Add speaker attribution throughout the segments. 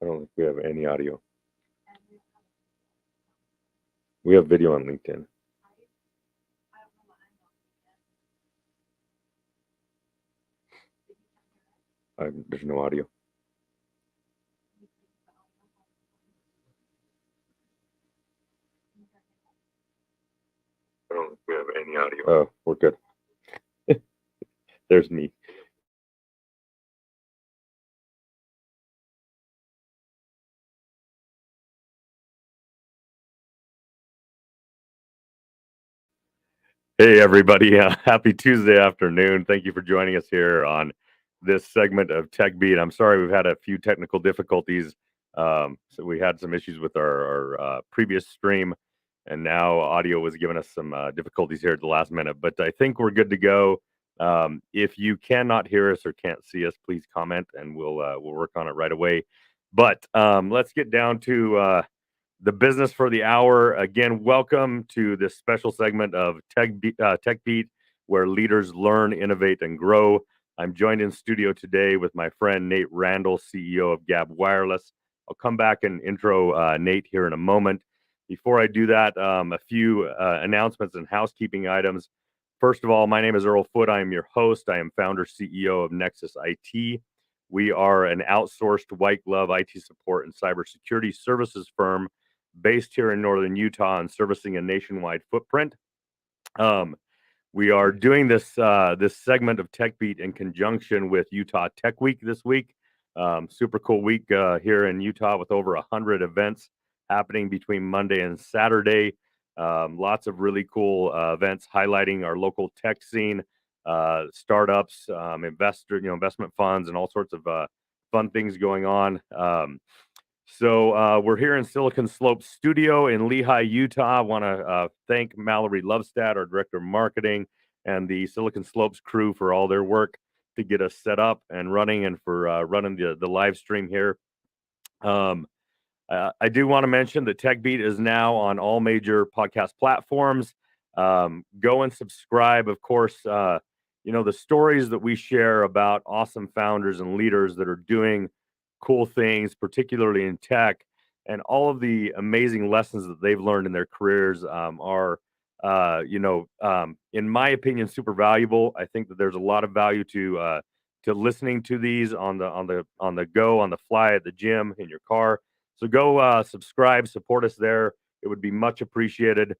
Speaker 1: I don't think we have any audio. We have video on LinkedIn. There's no audio. I don't think we have any audio. Oh, we're good. There's me. Hey, everybody. Happy Tuesday afternoon. Thank you for joining us here on this segment of Tech Beat. I'm sorry we've had a few technical difficulties. So we had some issues with our previous stream, and now audio was giving us some difficulties here at the last minute. But I think we're good to go. If you cannot hear us or can't see us, please comment, and we'll work on it right away. But let's get down to the business for the hour. Again, welcome to this special segment of Tech Beat, where leaders learn, innovate, and grow. I'm joined in studio today with my friend Nate Randle, CEO of Gabb Wireless. I'll come back and intro Nate here in a moment. Before I do that, a few announcements and housekeeping items. First of all, my name is Earl Foote. I am your host. I am founder, CEO of Nexus IT. We are an outsourced white glove IT support and cybersecurity services firm based here in northern Utah and servicing a nationwide footprint. We are doing this segment of Tech Beat in conjunction with Utah Tech Week this week. Super cool week here in Utah with over 100 events happening between Monday and Saturday. Lots of really cool events highlighting our local tech scene, startups, investment funds, and all sorts of fun things going on. So we're here in Silicon Slopes Studio in Lehi, Utah. I want to thank Mallory Lovestad, our director of marketing, and the Silicon Slopes crew for all their work to get us set up and running, and for running the live stream here. I do want to mention that TechBeat is now on all major podcast platforms. Go and subscribe. Of course, the stories that we share about awesome founders and leaders that are doing cool things, particularly in tech, and all of the amazing lessons that they've learned in their careers are, in my opinion, super valuable. I think that there's a lot of value to listening to these on the go, on the fly, at the gym, in your car. So go subscribe, support us there. It would be much appreciated.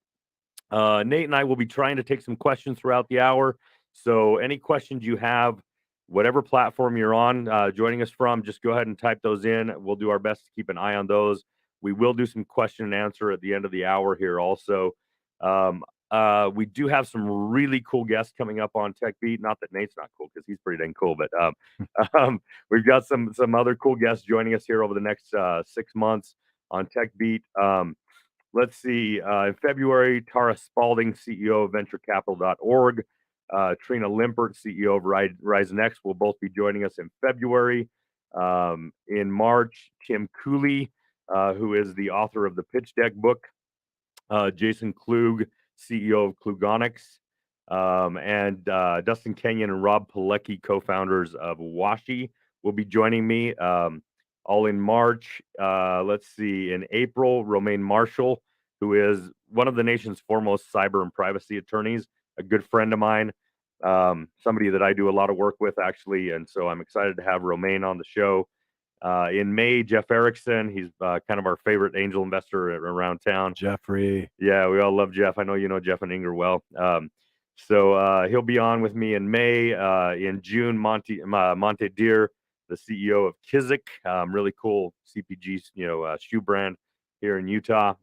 Speaker 1: Nate and I will be trying to take some questions throughout the hour. So any questions you have, whatever platform you're on, joining us from, just go ahead and type those in. We'll do our best to keep an eye on those. We will do some question and answer at the end of the hour here also. We do have some really cool guests coming up on Tech Beat. Not that Nate's not cool, because he's pretty dang cool, but we've got some other cool guests joining us here over the next 6 months on Tech Beat. Let's see. In February, Tara Spalding, CEO of VentureCapital.org, Trina Limpert, CEO of Rise Next, will both be joining us in February. In March, Tim Cooley, who is the author of the Pitch Deck book, Jason Klug, CEO of Klugonics, and Dustin Kenyon and Rob Pilecki, co-founders of Washi, will be joining me. All in March. Let's see. In April, Romaine Marshall, who is one of the nation's foremost cyber and privacy attorneys, a good friend of mine, somebody that I do a lot of work with, actually, and so I'm excited to have Romaine on the show. In May, Jeff Erickson, he's kind of our favorite angel investor around town.
Speaker 2: Jeffrey.
Speaker 1: Yeah, we all love Jeff. I know you know Jeff and Inger well. So he'll be on with me in May. In June, Monte Deer, the CEO of Kizik, really cool CPG, shoe brand here in Utah.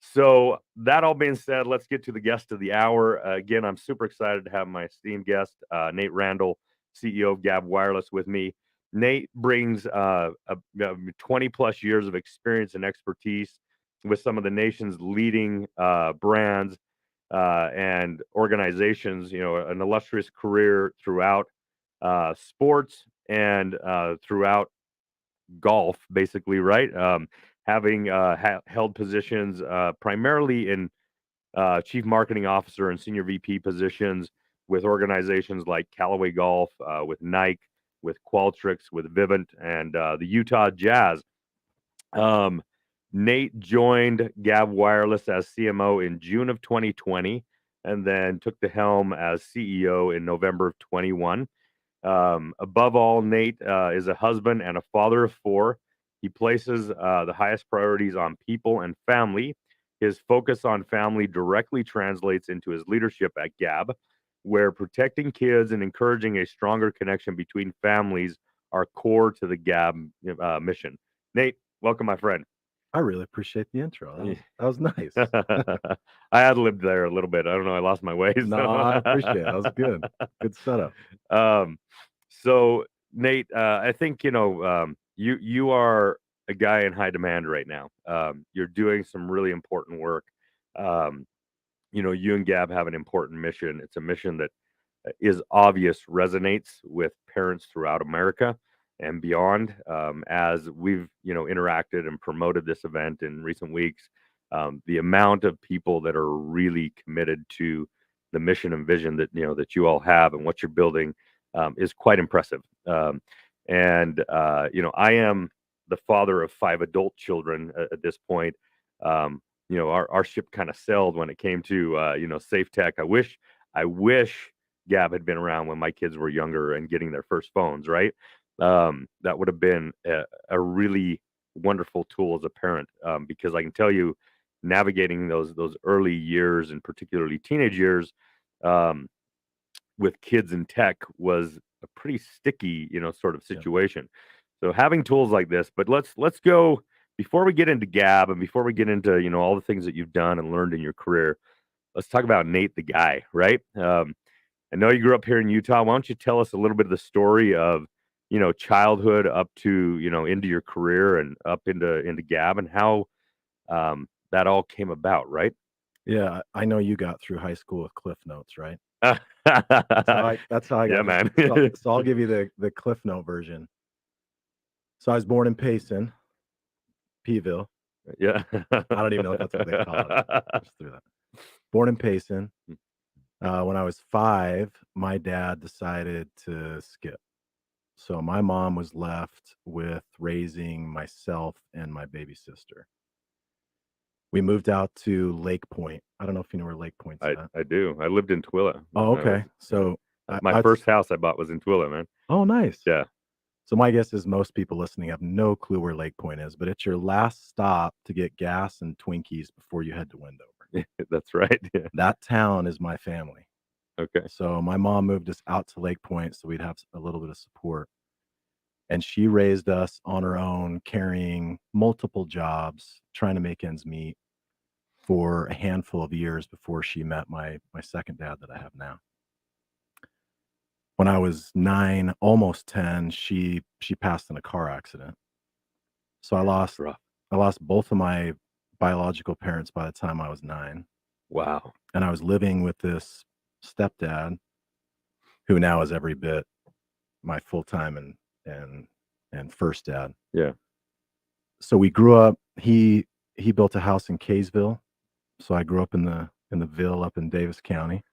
Speaker 1: So that all being said, let's get to the guest of the hour. Again, I'm super excited to have my esteemed guest, Nate Randle, CEO of Gabb Wireless, with me. Nate brings 20 plus years of experience and expertise with some of the nation's leading brands and organizations. An illustrious career throughout sports and throughout golf, basically, right? Having held positions primarily in chief marketing officer and senior VP positions with organizations like Callaway Golf, with Nike, with Qualtrics, with Vivint, and the Utah Jazz. Um, Nate joined Gabb Wireless as CMO in June of 2020, and then took the helm as CEO in November of 21. Above all, Nate is a husband and a father of four. He places the highest priorities on people and family. His focus on family directly translates into his leadership at Gabb, where protecting kids and encouraging a stronger connection between families are core to the Gabb mission. Nate, welcome, my friend.
Speaker 2: I really appreciate the intro. That was nice.
Speaker 1: I had lived there a little bit. I don't know. I lost my way.
Speaker 2: No, I appreciate it. That was good. Good setup.
Speaker 1: Um, so Nate, I think you are a guy in high demand right now. You're doing some really important work. Um, you and Gabb have an important mission. It's a mission that is obvious, resonates with parents throughout America and beyond. As we've interacted and promoted this event in recent weeks, the amount of people that are really committed to the mission and vision that you all have and what you're building is quite impressive. I am the father of 5 adult children at this point. Our ship kind of sailed when it came to safe tech. I wish Gabb had been around when my kids were younger and getting their first phones, right? That would have been a really wonderful tool as a parent, because I can tell you, navigating those early years and particularly teenage years um, with kids in tech was a pretty sticky, sort of
Speaker 2: Yeah.
Speaker 1: situation. So having tools like this, but let's go before we get into Gabb and before we get into all the things that you've done and learned in your career. Let's talk about Nate the guy, right? I know you grew up here in Utah. Why don't you tell us a little bit of the story of, childhood up to, into your career and up into Gabb and how that all came about, right?
Speaker 2: Yeah, I know you got through high school with Cliff Notes, right? That's how I
Speaker 1: Yeah,
Speaker 2: got.
Speaker 1: man.
Speaker 2: So I'll give you the Cliff Note version. So I was born in Payson, Peeville.
Speaker 1: Yeah.
Speaker 2: I don't even know if that's what they call it. Just threw that. Born in Payson. When I was 5, my dad decided to skip. So my mom was left with raising myself and my baby sister. We moved out to Lake Point. I don't know if you know where Lake Point's at.
Speaker 1: I do. I lived in Twilla
Speaker 2: Oh,
Speaker 1: when I was,
Speaker 2: okay. So
Speaker 1: my
Speaker 2: I
Speaker 1: first house I bought was in Twilla, man.
Speaker 2: oh, nice.
Speaker 1: Yeah.
Speaker 2: So my guess is most people listening have no clue where Lake Point is, but it's your last stop to get gas and Twinkies before you head to Wendover.
Speaker 1: That's right. Yeah.
Speaker 2: That town is my family.
Speaker 1: Okay.
Speaker 2: So my mom moved us out to Lake Point so we'd have a little bit of support. And she raised us on her own, carrying multiple jobs, trying to make ends meet for a handful of years before she met my second dad that I have now. When I was 9, almost 10, she passed in a car accident. So
Speaker 1: That's rough.
Speaker 2: I lost both of my biological parents by the time I was 9,
Speaker 1: Wow.
Speaker 2: and I was living with this stepdad who now is every bit my full-time and first dad.
Speaker 1: Yeah.
Speaker 2: So we grew up. He built a house in Kaysville, so I grew up in the Ville up in Davis County.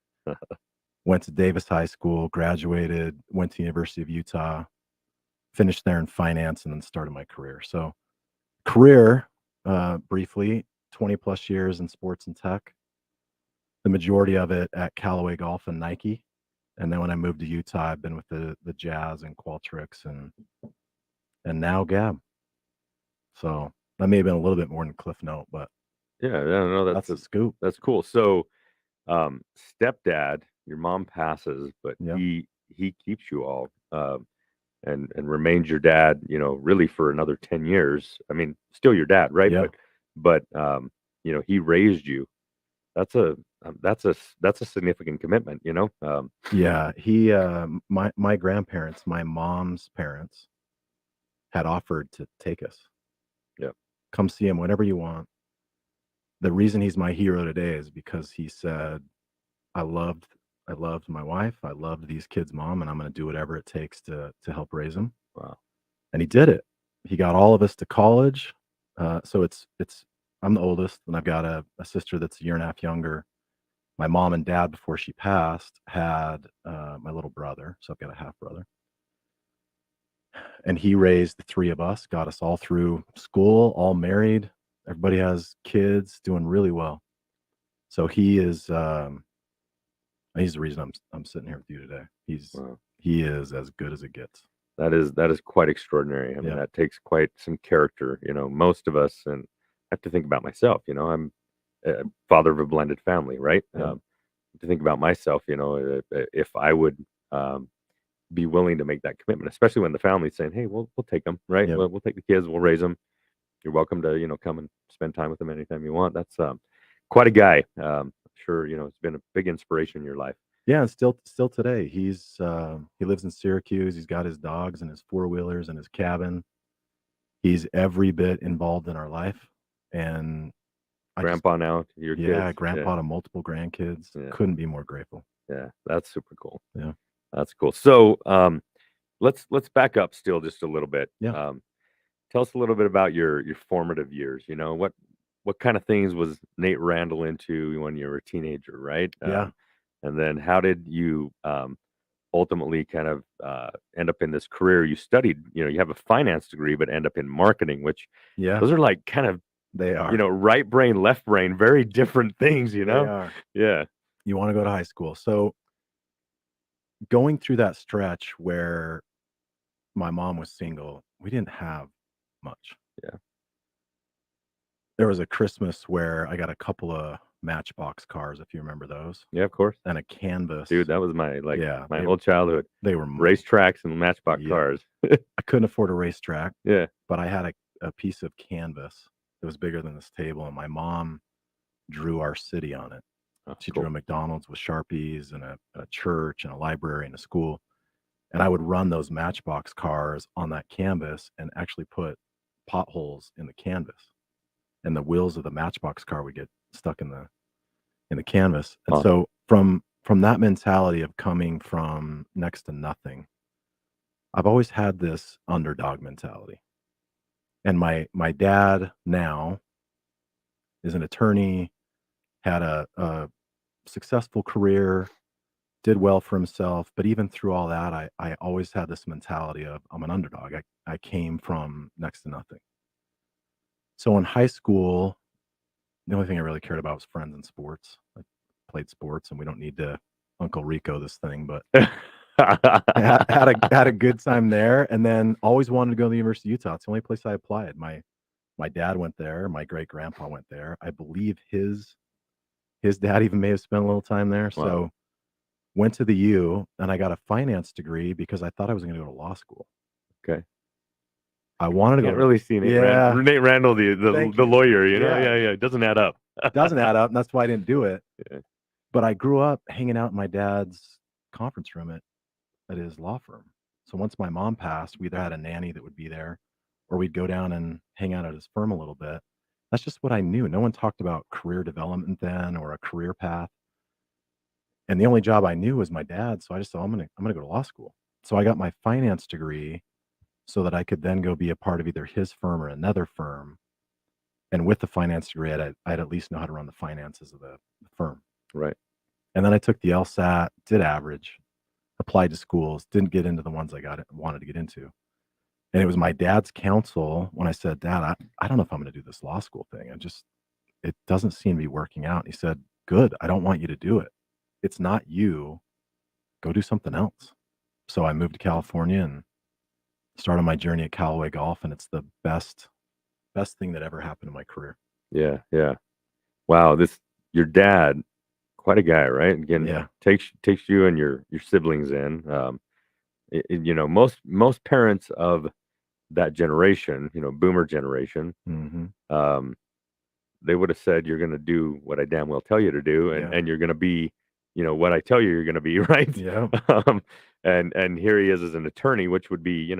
Speaker 2: Went to Davis High School, graduated, went to University of Utah, finished there in finance, and then started my career. So career, briefly, 20 plus years in sports and tech. The majority of it at Callaway Golf and Nike. And then when I moved to Utah, I've been with the Jazz and Qualtrics and now Gabb. So that may have been a little bit more than Cliff Note, but
Speaker 1: Yeah. No,
Speaker 2: that's the scoop.
Speaker 1: that's cool. So, stepdad, your mom passes, but
Speaker 2: Yeah.
Speaker 1: he keeps you all, and remains your dad, really for another 10 years. I mean, still your dad, right?
Speaker 2: Yeah.
Speaker 1: But he raised you. That's a significant commitment,
Speaker 2: Yeah. He my grandparents, my mom's parents, had offered to take us.
Speaker 1: Yeah.
Speaker 2: Come see him whenever you want. The reason he's my hero today is because he said, I loved my wife, I loved these kids' mom, and I'm gonna do whatever it takes to help raise them.
Speaker 1: Wow.
Speaker 2: And he did it. He got all of us to college. So it's I'm the oldest, and I've got a sister that's a year and a half younger. My mom and dad, before she passed, had my little brother, so I've got a half brother. And he raised the three of us, got us all through school, all married. Everybody has kids, doing really well. So he's the reason I'm sitting here with you today.
Speaker 1: Wow.
Speaker 2: He is as good as it gets.
Speaker 1: That is quite extraordinary. I mean,
Speaker 2: Yeah.
Speaker 1: that takes quite some character. Most of us, and I have to think about myself. I'm a father of a blended family, right?
Speaker 2: Yeah.
Speaker 1: To think about myself, if I would be willing to make that commitment, especially when the family's saying, "Hey, we'll take them, right?
Speaker 2: Yep.
Speaker 1: We'll take the kids, we'll raise them. You're welcome to come and spend time with them anytime you want." That's quite a guy. Sure, it's been a big inspiration in your life.
Speaker 2: Yeah, and still today, he lives in Syracuse. He's got his dogs and his four-wheelers and his cabin. He's every bit involved in our life, and
Speaker 1: Grandpa now to your kids.
Speaker 2: grandpa to multiple grandkids.
Speaker 1: Yeah.
Speaker 2: Couldn't be more grateful.
Speaker 1: Yeah, that's super cool.
Speaker 2: Yeah.
Speaker 1: That's cool. So, let's back up still just a little bit.
Speaker 2: Yeah.
Speaker 1: Tell us a little bit about your formative years. What kind of things was Nate Randle into when you were a teenager, right?
Speaker 2: Yeah.
Speaker 1: And then how did you ultimately kind of end up in this career? You studied, you have a finance degree, but end up in marketing, which
Speaker 2: Yeah.
Speaker 1: those are like kind of,
Speaker 2: They are.
Speaker 1: right brain, left brain, very different things,
Speaker 2: They are.
Speaker 1: Yeah.
Speaker 2: You wanna go to high school. So going through that stretch where my mom was single, we didn't have much.
Speaker 1: Yeah.
Speaker 2: There was a Christmas where I got a couple of Matchbox cars, if you remember those,
Speaker 1: Yeah, of course.
Speaker 2: and a canvas.
Speaker 1: Dude, that was my my
Speaker 2: they
Speaker 1: whole childhood.
Speaker 2: they were
Speaker 1: Racetracks and Matchbox
Speaker 2: Yeah.
Speaker 1: cars.
Speaker 2: I couldn't afford a racetrack,
Speaker 1: Yeah.
Speaker 2: but I had a piece of canvas that was bigger than this table, and my mom drew our city on it.
Speaker 1: Oh,
Speaker 2: She
Speaker 1: cool.
Speaker 2: drew a McDonald's with Sharpies and a church and a library and a school, and I would run those Matchbox cars on that canvas and actually put potholes in the canvas, and the wheels of the Matchbox car would get stuck in the canvas. And
Speaker 1: Awesome.
Speaker 2: so from that mentality of coming from next to nothing, I've always had this underdog mentality. And my dad now is an attorney, had a successful career, did well for himself, but even through all that, I always had this mentality of I'm an underdog. I came from next to nothing. So in high school, the only thing I really cared about was friends and sports. I played sports, and we don't need to Uncle Rico this thing, but had a good time there, and then always wanted to go to the University of Utah. It's the only place I applied. My dad went there. My great grandpa went there. I believe his dad even may have spent a little time there.
Speaker 1: Wow.
Speaker 2: So went to the U, and I got a finance degree because I thought I was going to go to law school.
Speaker 1: Okay.
Speaker 2: I wanted to
Speaker 1: Can't
Speaker 2: go.
Speaker 1: really see Nate Nate Randle, the lawyer. Yeah. It doesn't add up.
Speaker 2: Doesn't add up, and that's why I didn't do it.
Speaker 1: Yeah.
Speaker 2: But I grew up hanging out in my dad's conference room at his law firm. So once my mom passed, we either had a nanny that would be there, or we'd go down and hang out at his firm a little bit. That's just what I knew. No one talked about career development then or a career path. And the only job I knew was my dad. So I just thought I'm gonna go to law school. So I got my finance degree so that I could then go be a part of either his firm or another firm. And with the finance degree, I'd at least know how to run the finances of the firm.
Speaker 1: Right.
Speaker 2: And then I took the LSAT, did average, applied to schools, didn't get into the ones I wanted to get into. And it was my dad's counsel when I said, Dad, I don't know if I'm going to do this law school thing. It doesn't seem to be working out. And he said, good. I don't want you to do it. It's not you. Go do something else. So I moved to California and started my journey at Callaway Golf. And it's the best thing that ever happened in my career.
Speaker 1: Yeah. Yeah. Wow. Your dad, quite a guy, right? Again,
Speaker 2: Yeah.
Speaker 1: takes you and your siblings in. Most parents of that generation, boomer generation,
Speaker 2: Mm-hmm.
Speaker 1: they would have said, you're going to do what I damn well tell you to do, and you're going to be, what I tell you're going to be, right?
Speaker 2: Yeah.
Speaker 1: And here he is as an attorney, which would be,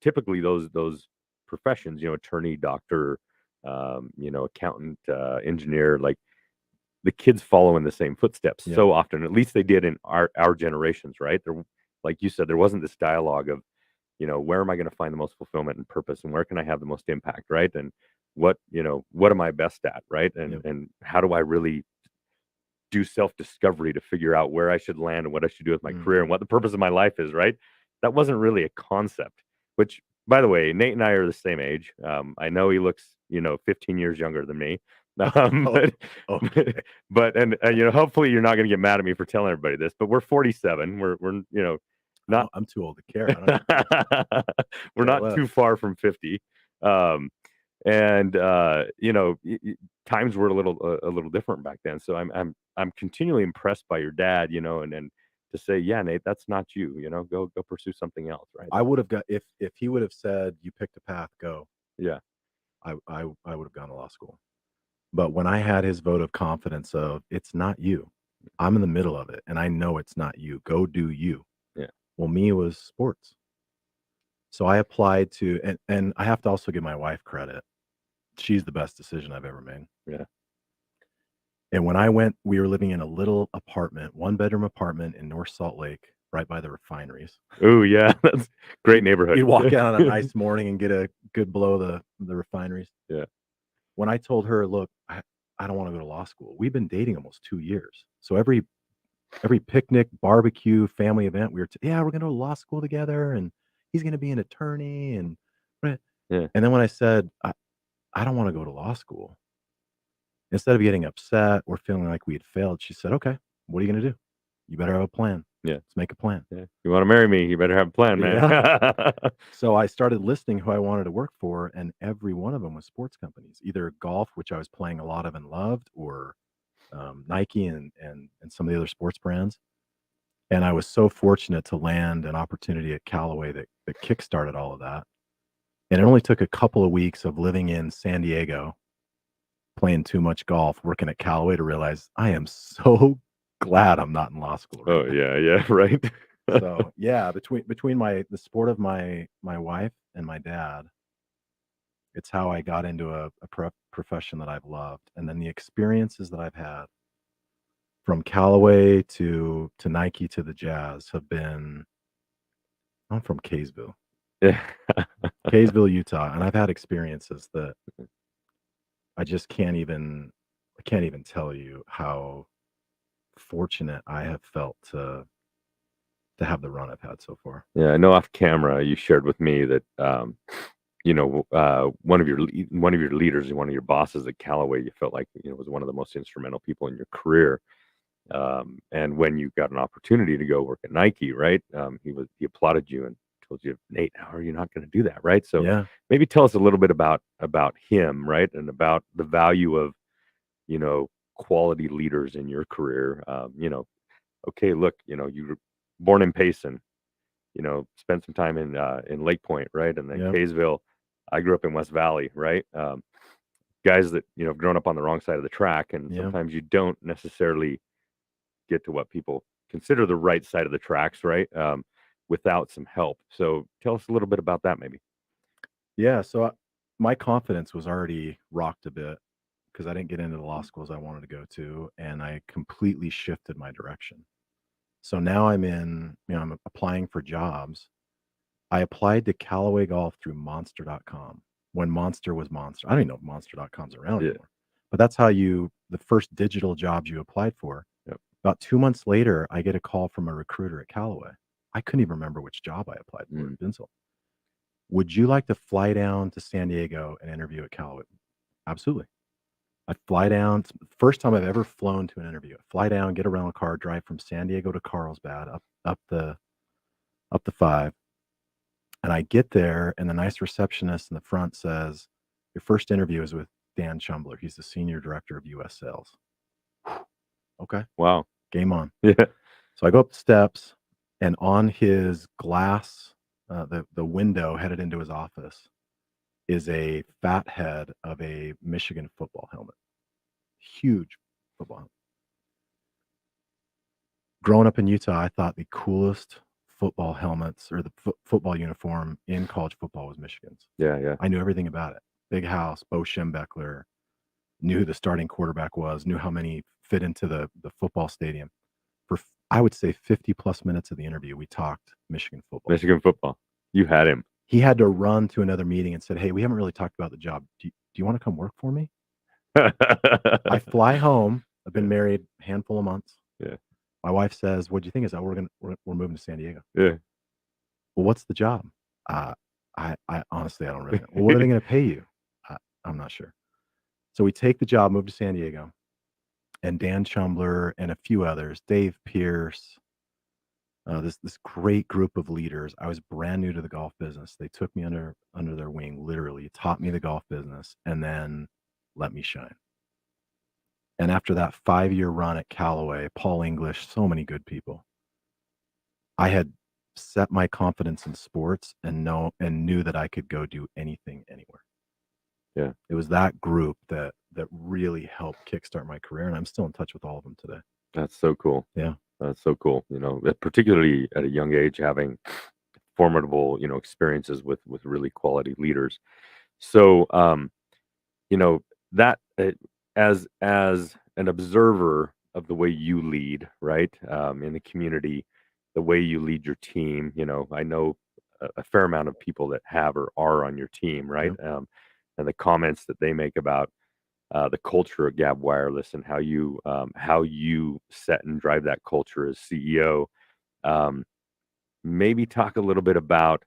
Speaker 1: typically those professions, attorney, doctor, accountant, engineer, like the kids follow in the same footsteps so often. At least they did in our generations, right? There, like you said, there wasn't this dialogue of, where am I going to find the most fulfillment and purpose, and where can I have the most impact, right? And what am I best at, right? And how do I really do self-discovery to figure out where I should land and what I should do with my career and what the purpose of my life is, right? That wasn't really a concept. which, by the way, Nate and I are the same age. I know he looks, 15 years younger than me. Um,
Speaker 2: Oh,
Speaker 1: but,
Speaker 2: okay.
Speaker 1: and hopefully you're not going to get mad at me for telling everybody this, but we're 47. We're not.
Speaker 2: I'm too old to care. I don't care.
Speaker 1: We're
Speaker 2: Care
Speaker 1: not
Speaker 2: less.
Speaker 1: too far from 50. Um, and times were a little different back then. So I'm continually impressed by your dad, and to say, yeah, Nate, that's not you. Go pursue something else, right?
Speaker 2: I would have got if he would have said you picked a path, go.
Speaker 1: Yeah,
Speaker 2: I would have gone to law school. But when I had his vote of confidence of it's not you, I'm in the middle of it, and I know it's not you. Go do you.
Speaker 1: yeah,
Speaker 2: Well, me it was sports. So I applied to, and I have to also give my wife credit. She's the best decision I've ever made.
Speaker 1: yeah.
Speaker 2: And when I went, we were living in a little apartment, 1-bedroom apartment in North Salt Lake, right by the refineries.
Speaker 1: Oh yeah, that's great neighborhood.
Speaker 2: You'd walk out on a nice morning and get a good blow of the refineries.
Speaker 1: Yeah.
Speaker 2: When I told her, look, I don't want to go to law school. We've been dating almost 2 years. So every picnic, barbecue, family event, we were yeah, we're going to go to law school together, and he's going to be an attorney, and
Speaker 1: Yeah.
Speaker 2: and then when I said I don't want to go to law school, instead of getting upset or feeling like we had failed, she said, okay, what are you going to do? You better have a plan.
Speaker 1: Yeah.
Speaker 2: Let's make a plan.
Speaker 1: Yeah. You want to marry me? You better have a plan, man.
Speaker 2: Yeah. So I started listing who I wanted to work for, and every one of them was sports companies, either golf, which I was playing a lot of and loved, or Nike and some of the other sports brands. And I was so fortunate to land an opportunity at Callaway that kickstarted all of that. And it only took a couple of weeks of living in San Diego, playing too much golf, working at Callaway, to realize I am so glad I'm not in law school right
Speaker 1: Oh
Speaker 2: now.
Speaker 1: yeah, right.
Speaker 2: So yeah, between the sport of my wife and my dad, it's how I got into a profession that I've loved, and then the experiences that I've had from Callaway to Nike to the Jazz have been. I'm from Kaysville,
Speaker 1: Yeah.
Speaker 2: Kaysville, Utah, and I've had experiences that I just can't even tell you how fortunate I have felt to have the run I've had so far.
Speaker 1: Yeah, I know off camera you shared with me that one of your leaders and one of your bosses at Callaway, you felt like was one of the most instrumental people in your career. And when you got an opportunity to go work at Nike, right? He applauded you and told you, Nate, how are you not going to do that, right? So
Speaker 2: Yeah,
Speaker 1: maybe tell us a little bit about him, right, and about the value of quality leaders in your career. Okay, look, you were born in Payson, spent some time in Lake Point, right, and then
Speaker 2: yeah,
Speaker 1: Kaysville. I grew up in West Valley, right? Guys that have grown up on the wrong side of the track, and
Speaker 2: yeah.
Speaker 1: sometimes you don't necessarily get to what people consider the right side of the tracks, right? Without some help. So tell us a little bit about that, maybe.
Speaker 2: Yeah, so my confidence was already rocked a bit because I didn't get into the law schools I wanted to go to, and I completely shifted my direction. So now I'm applying for jobs. I applied to Callaway Golf through Monster.com when Monster was Monster. I don't even know if Monster.com's around
Speaker 1: Yeah.
Speaker 2: anymore. But that's how the first digital jobs you applied for.
Speaker 1: Yep.
Speaker 2: About 2 months later, I get a call from a recruiter at Callaway. I couldn't even remember which job I applied for. It'd been so. Would you like to fly down to San Diego and interview at Callaway? Absolutely. I'd fly down. First time I've ever flown to an interview. Fly down, get a rental car, drive from San Diego to Carlsbad, up the 5. And I get there, and the nice receptionist in the front says, your first interview is with Dan Chumbler. He's the senior director of U.S. sales. Okay,
Speaker 1: Wow.
Speaker 2: game on.
Speaker 1: Yeah.
Speaker 2: So I go up the steps, and on his glass, the window headed into his office, is a fat head of a Michigan football helmet. Huge football helmet. Growing up in Utah, I thought the coolest football helmets or the football uniform in college football was Michigan's.
Speaker 1: Yeah. Yeah.
Speaker 2: I knew everything about it. Big house, Bo Schembechler, knew who the starting quarterback was, knew how many fit into the football stadium. For I would say 50 plus minutes of the interview, we talked Michigan football.
Speaker 1: Michigan football. You had him.
Speaker 2: He had to run to another meeting and said, hey, we haven't really talked about the job. Do you want to come work for me? I fly home. I've been married a handful of months.
Speaker 1: Yeah.
Speaker 2: My wife says, what do you think? Is that we're moving to San Diego?
Speaker 1: Yeah.
Speaker 2: Well, what's the job? I honestly, I don't really know. Well, what are they gonna pay you? I'm not sure. So we take the job, move to San Diego, and Dan Chumbler and a few others, Dave Pierce, this great group of leaders. I was brand new to the golf business. They took me under their wing, literally taught me the golf business, and then let me shine. And after that 5-year run at Callaway, Paul English, so many good people, I had set my confidence in sports and knew that I could go do anything anywhere.
Speaker 1: Yeah,
Speaker 2: It was that group that really helped kickstart my career, and I'm still in touch with all of them today.
Speaker 1: that's so cool.
Speaker 2: Yeah.
Speaker 1: That's so cool. Particularly at a young age, having formidable, experiences with really quality leaders. So, you know, that as an observer of the way you lead, right, in the community, the way you lead your team. I know a fair amount of people that have or are on your team, right?
Speaker 2: Yep.
Speaker 1: And the comments that they make about the culture of Gabb Wireless and how you set and drive that culture as CEO. Um, Maybe talk a little bit about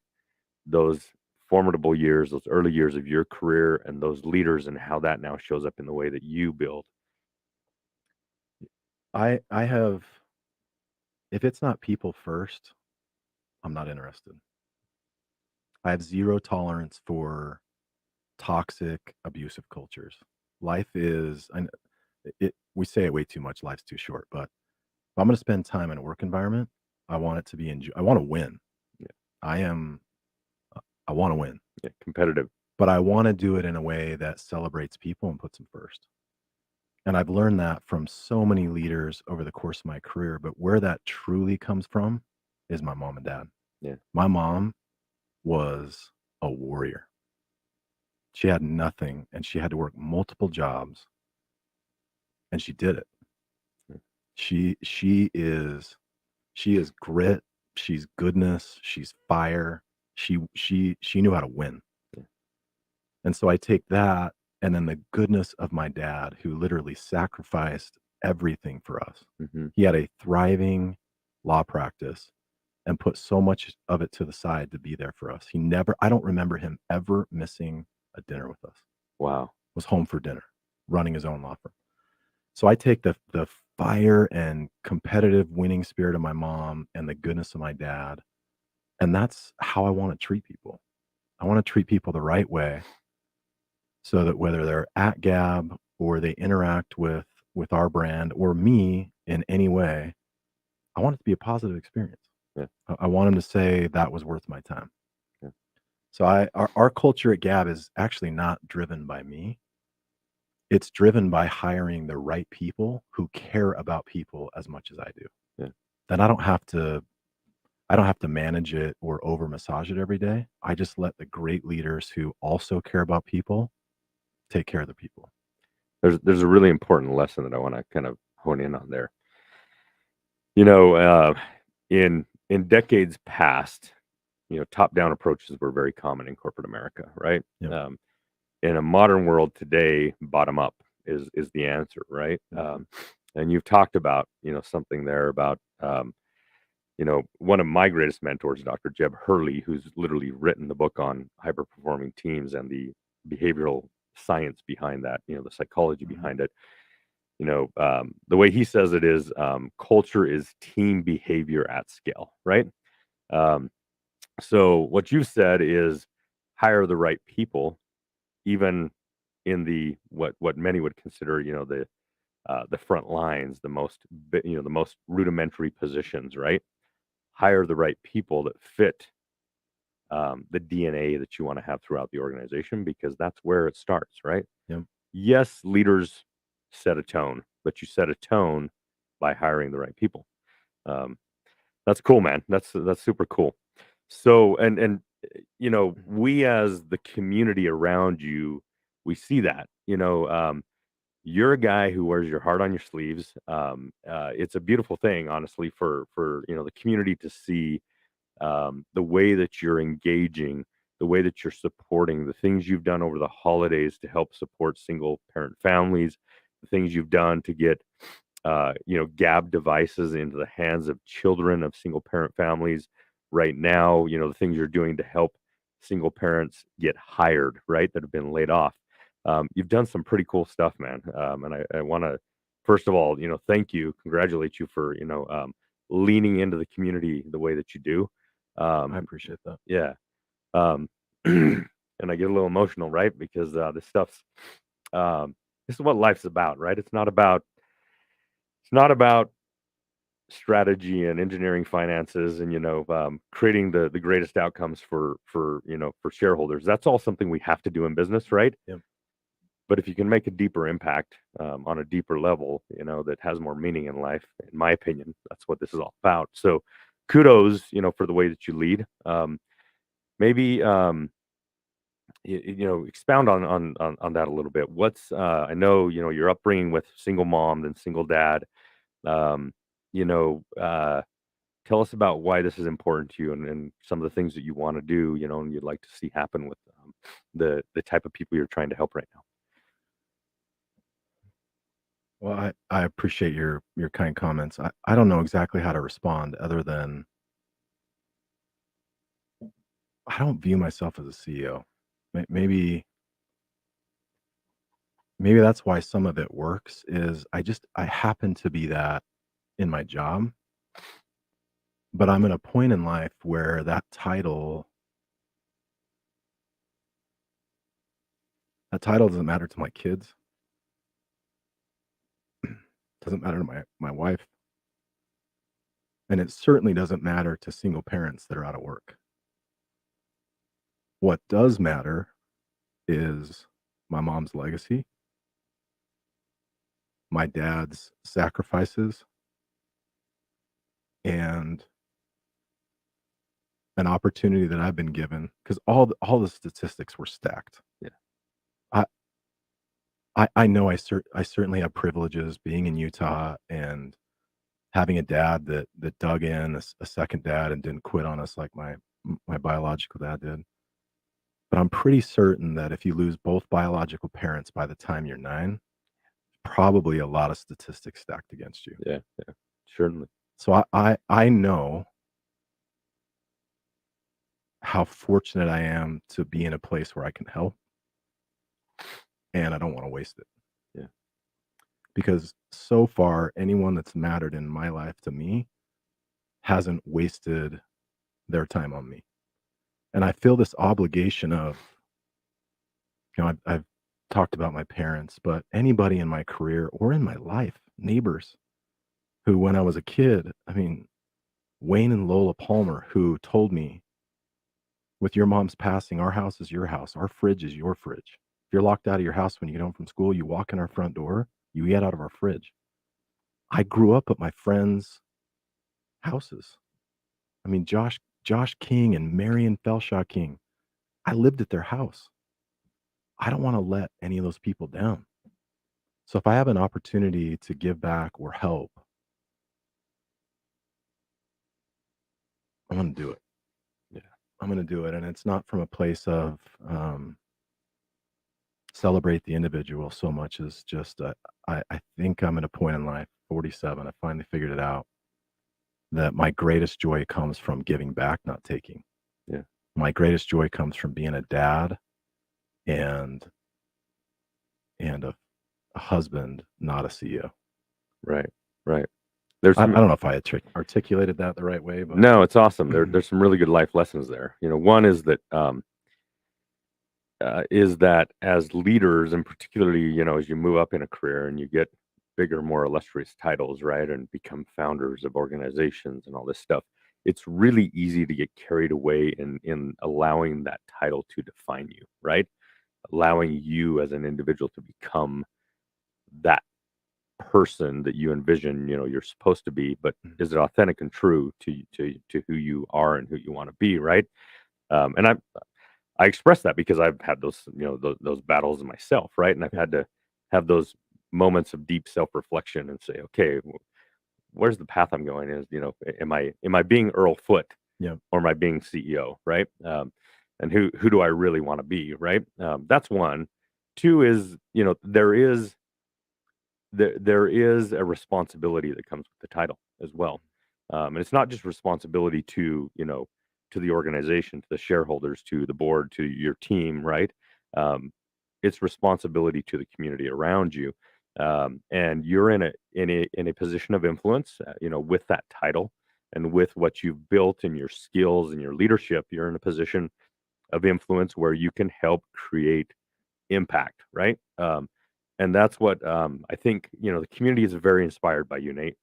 Speaker 1: those formidable years, those early years of your career, and those leaders, and how that now shows up in the way that you build.
Speaker 2: I have if it's not people first, I'm not interested. I have zero tolerance for toxic, abusive cultures. Life is we say it way too much, life's too short, but if I'm gonna spend time in a work environment, I want it to be I wanna win.
Speaker 1: Yeah,
Speaker 2: I am I wanna win,
Speaker 1: yeah, competitive.
Speaker 2: but I wanna do it in a way that celebrates people and puts them first. And I've learned that from so many leaders over the course of my career, but where that truly comes from is my mom and dad.
Speaker 1: Yeah,
Speaker 2: My mom was a warrior. She had nothing and she had to work multiple jobs and she did it.
Speaker 1: yeah,
Speaker 2: She she is she is grit, she's goodness, she's fire. She knew how to win.
Speaker 1: yeah.
Speaker 2: And so I take that and then the goodness of my dad who literally sacrificed everything for us.
Speaker 1: Hmm.
Speaker 2: He had a thriving law practice and put so much of it to the side to be there for us. I don't remember him ever missing a dinner with us.
Speaker 1: Wow.
Speaker 2: Was home for dinner, running his own law firm. So I take the fire and competitive winning spirit of my mom and the goodness of my dad, and that's how I want to treat people. I want to treat people the right way so that whether they're at Gab or they interact with our brand or me in any way, I want it to be a positive experience.
Speaker 1: Yeah,
Speaker 2: I want them to say that was worth my time.
Speaker 1: yeah.
Speaker 2: So our culture at Gab is actually not driven by me. It's driven by hiring the right people who care about people as much as I do.
Speaker 1: Yeah.
Speaker 2: Then I don't have to manage it or over massage it every day. I just let the great leaders who also care about people take care of the people.
Speaker 1: There's a really important lesson that I want to kind of hone in on there. You know, in decades past, top-down approaches were very common in corporate America, right?
Speaker 2: Yep.
Speaker 1: In a modern world today, bottom up is the answer, right?
Speaker 2: Mhm.
Speaker 1: And you've talked about, something there about, one of my greatest mentors, Dr. Jeb Hurley, who's literally written the book on hyper-performing teams and the behavioral science behind that, the psychology
Speaker 2: Mhm.
Speaker 1: behind it. The way he says it is, culture is team behavior at scale, right? Um, so what you said is hire the right people, even in the what many would consider, the front lines, the most rudimentary positions, right? Hire the right people that fit the DNA that you want to have throughout the organization, because that's where it starts, right?
Speaker 2: Yep.
Speaker 1: Yes, leaders set a tone, but you set a tone by hiring the right people. Um, that's cool, man. That's super cool. So, and we as the community around you, we see that. You're a guy who wears your heart on your sleeves. It's a beautiful thing, honestly, for the community to see the way that you're engaging, the way that you're supporting, the things you've done over the holidays to help support single parent families, the things you've done to get Gabb devices into the hands of children of single parent families right now, the things you're doing to help single parents get hired, right, that have been laid off. You've done some pretty cool stuff, man. And I want to, first of all, thank you, congratulate you for, leaning into the community the way that you do.
Speaker 2: I
Speaker 1: Um,
Speaker 2: appreciate that.
Speaker 1: yeah. Um, and I get a little emotional, right? Because this stuff's, this is what life's about, right? It's not about strategy and engineering finances and creating the greatest outcomes for shareholders. That's all something we have to do in business, right?
Speaker 2: Yep.
Speaker 1: But if you can make a deeper impact on a deeper level, that has more meaning in life, in my opinion, that's what this is all about. So kudos, for the way that you lead. Maybe expound on that a little bit. What's I know your upbringing with single mom then single dad. um you know uh Tell us about why this is important to you, and some of the things that you want to do, and you'd like to see happen with the type of people you're trying to help right now.
Speaker 2: Well, I appreciate your kind comments. I don't know exactly how to respond other than I don't view myself as a CEO. Maybe that's why some of it works is I happen to be that in my job, but I'm at a point in life where that title doesn't matter to my kids, doesn't matter to my wife, and it certainly doesn't matter to single parents that are out of work. What does matter is my mom's legacy, my dad's sacrifices, and an opportunity that I've been given because all the statistics were stacked.
Speaker 1: Yeah.
Speaker 2: I I know I certainly have privileges being in Utah and having a dad that dug in, a second dad, and didn't quit on us like my biological dad did. But I'm pretty certain that if you lose both biological parents by the time you're 9, probably a lot of statistics stacked against you.
Speaker 1: Yeah, yeah, certainly.
Speaker 2: So I know how fortunate I am to be in a place where I can help, and I don't wanna waste it.
Speaker 1: Yeah.
Speaker 2: Because so far, anyone that's mattered in my life to me hasn't wasted their time on me. And I feel this obligation of, I've talked about my parents, but anybody in my career or in my life, neighbors who, when I was a kid, I mean, Wayne and Lola Palmer, who told me, with your mom's passing, our house is your house, our fridge is your fridge. If you're locked out of your house when you get home from school, you walk in our front door, you eat out of our fridge. I grew up at my friends' houses. I mean, Josh King and Marion Felshaw King, I lived at their house. I don't wanna let any of those people down. So if I have an opportunity to give back or help, I'm gonna do it.
Speaker 1: Yeah.
Speaker 2: I'm gonna do it, and it's not from a place of, celebrate the individual so much as just, I think I'm at a point in life, 47, I finally figured it out, that my greatest joy comes from giving back, not taking.
Speaker 1: Yeah.
Speaker 2: My greatest joy comes from being a dad and a husband, not a CEO.
Speaker 1: Right. Right. There's
Speaker 2: I
Speaker 1: some
Speaker 2: don't know if I articulated that the right way, but
Speaker 1: No, it's awesome. There's some really good life lessons there. One is that as leaders, and particularly, as you move up in a career and you get bigger, more illustrious titles, right, and become founders of organizations and all this stuff, it's really easy to get carried away in allowing that title to define you, right? Allowing you as an individual to become that person that you envision, you're supposed to be, but is it authentic and true to who you are and who you want to be, right? And I express that because I've had those, those battles myself, right? And I've
Speaker 2: yeah,
Speaker 1: had to have those moments of deep self-reflection and say, okay, where's the path I'm going? Is am I being Earl Foote,
Speaker 2: yeah,
Speaker 1: or am I being CEO, right? And who do I really want to be, right? That's one. Two is, there is a responsibility that comes with the title as well. And it's not just responsibility to the organization, to the shareholders, to the board, to your team, right? It's responsibility to the community around you, and you're in a position of influence, with that title and with what you've built and your skills and your leadership. You're in a position of influence where you can help create impact, right? And that's what I think. The community is very inspired by you, Nate.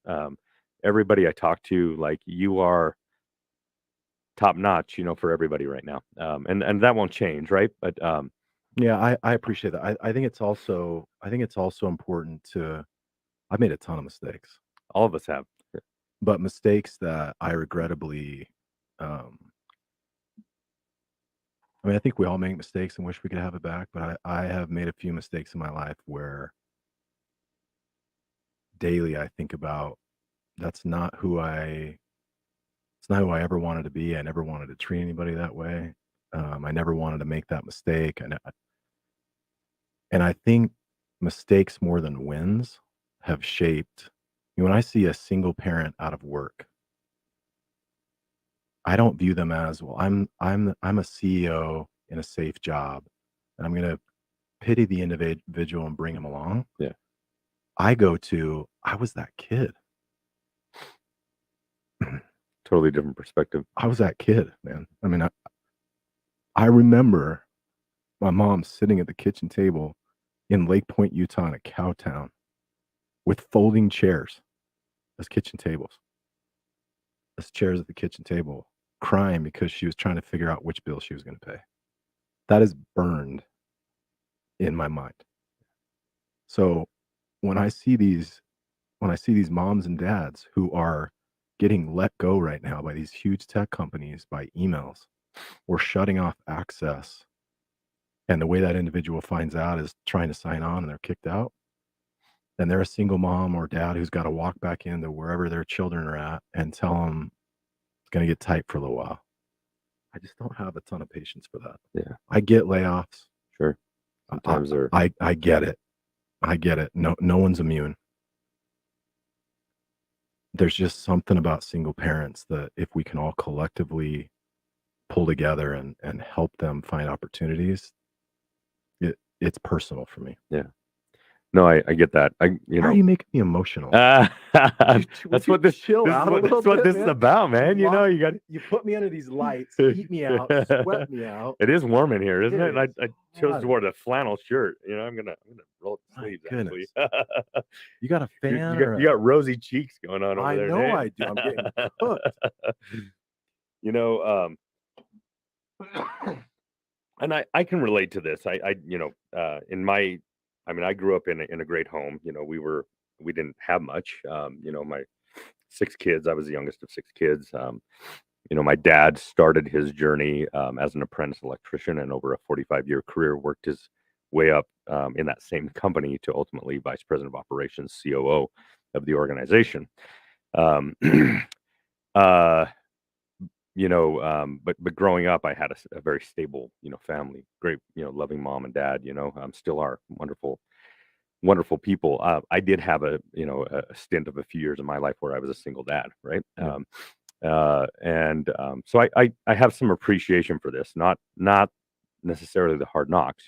Speaker 1: Everybody I talk to, like, you are top notch, for everybody right now, and that won't change, right? But
Speaker 2: Yeah, I appreciate that. I think it's also important to. I've made a ton of mistakes,
Speaker 1: all of us have.
Speaker 2: but mistakes that I regrettably. Um, I mean, I think we all make mistakes and wish we could have it back, but I have made a few mistakes in my life where daily I think about that's not who I. It's not who I ever wanted to be. I never wanted to treat anybody that way. I never wanted to make that mistake, and I think mistakes more than wins have shaped. When I see a single parent out of work, I don't view them as, well, I'm a CEO in a safe job, and I'm gonna pity the individual and bring him along.
Speaker 1: Yeah,
Speaker 2: I go to, I was that kid.
Speaker 1: totally different perspective.
Speaker 2: I was that kid, man. I mean, I remember my mom sitting at the kitchen table in Lake Point, Utah, in a cow town with folding chairs as kitchen tables, as chairs at the kitchen table, crying because she was trying to figure out which bill she was going to pay. That is burned in my mind. So when I see these moms and dads who are getting let go right now by these huge tech companies, by emails, or shutting off access, and the way that individual finds out is trying to sign on and they're kicked out, then they're a single mom or dad who's got to walk back into wherever their children are at and tell them it's going to get tight for a little while. I just don't have a ton of patience for that.
Speaker 1: Yeah,
Speaker 2: I get layoffs.
Speaker 1: sure. Sometimes they're
Speaker 2: I get it. I get it. No one's immune. There's just something about single parents that if we can all collectively pull together and help them find opportunities, it's personal for me.
Speaker 1: yeah. No, I get that.
Speaker 2: Why are you making me emotional?
Speaker 1: That's
Speaker 2: Would
Speaker 1: what
Speaker 2: you
Speaker 1: this
Speaker 2: chill
Speaker 1: this is
Speaker 2: out a
Speaker 1: what
Speaker 2: little
Speaker 1: that's what
Speaker 2: bit,
Speaker 1: this is
Speaker 2: man?
Speaker 1: about, man. You got
Speaker 2: You put me under these lights, heat me out, sweat me out.
Speaker 1: it is warm in here, isn't it?
Speaker 2: It
Speaker 1: And I
Speaker 2: is
Speaker 1: chose
Speaker 2: hot.
Speaker 1: to wear the flannel shirt. I'm gonna roll up the
Speaker 2: My
Speaker 1: sleeves
Speaker 2: goodness.
Speaker 1: actually.
Speaker 2: You got a
Speaker 1: You,
Speaker 2: fan
Speaker 1: you
Speaker 2: or
Speaker 1: got you got rosy cheeks going on over
Speaker 2: I
Speaker 1: there,
Speaker 2: know
Speaker 1: Nate.
Speaker 2: I do. I'm getting cooked.
Speaker 1: You know, and I can relate to this. In my, I mean, I grew up in a great home. We didn't have much. My 6 kids. I was the youngest of 6 kids. My dad started his journey as an apprentice electrician, and over a 45-year career, worked his way up in that same company to ultimately vice president of operations, COO of the organization. Um, uh, but growing up, I had a very stable, family, great, loving mom and dad, still are wonderful, wonderful people. I did have a stint of a few years in my life where I was a single dad, right?
Speaker 2: Yeah.
Speaker 1: So I have some appreciation for this, not necessarily the hard knocks.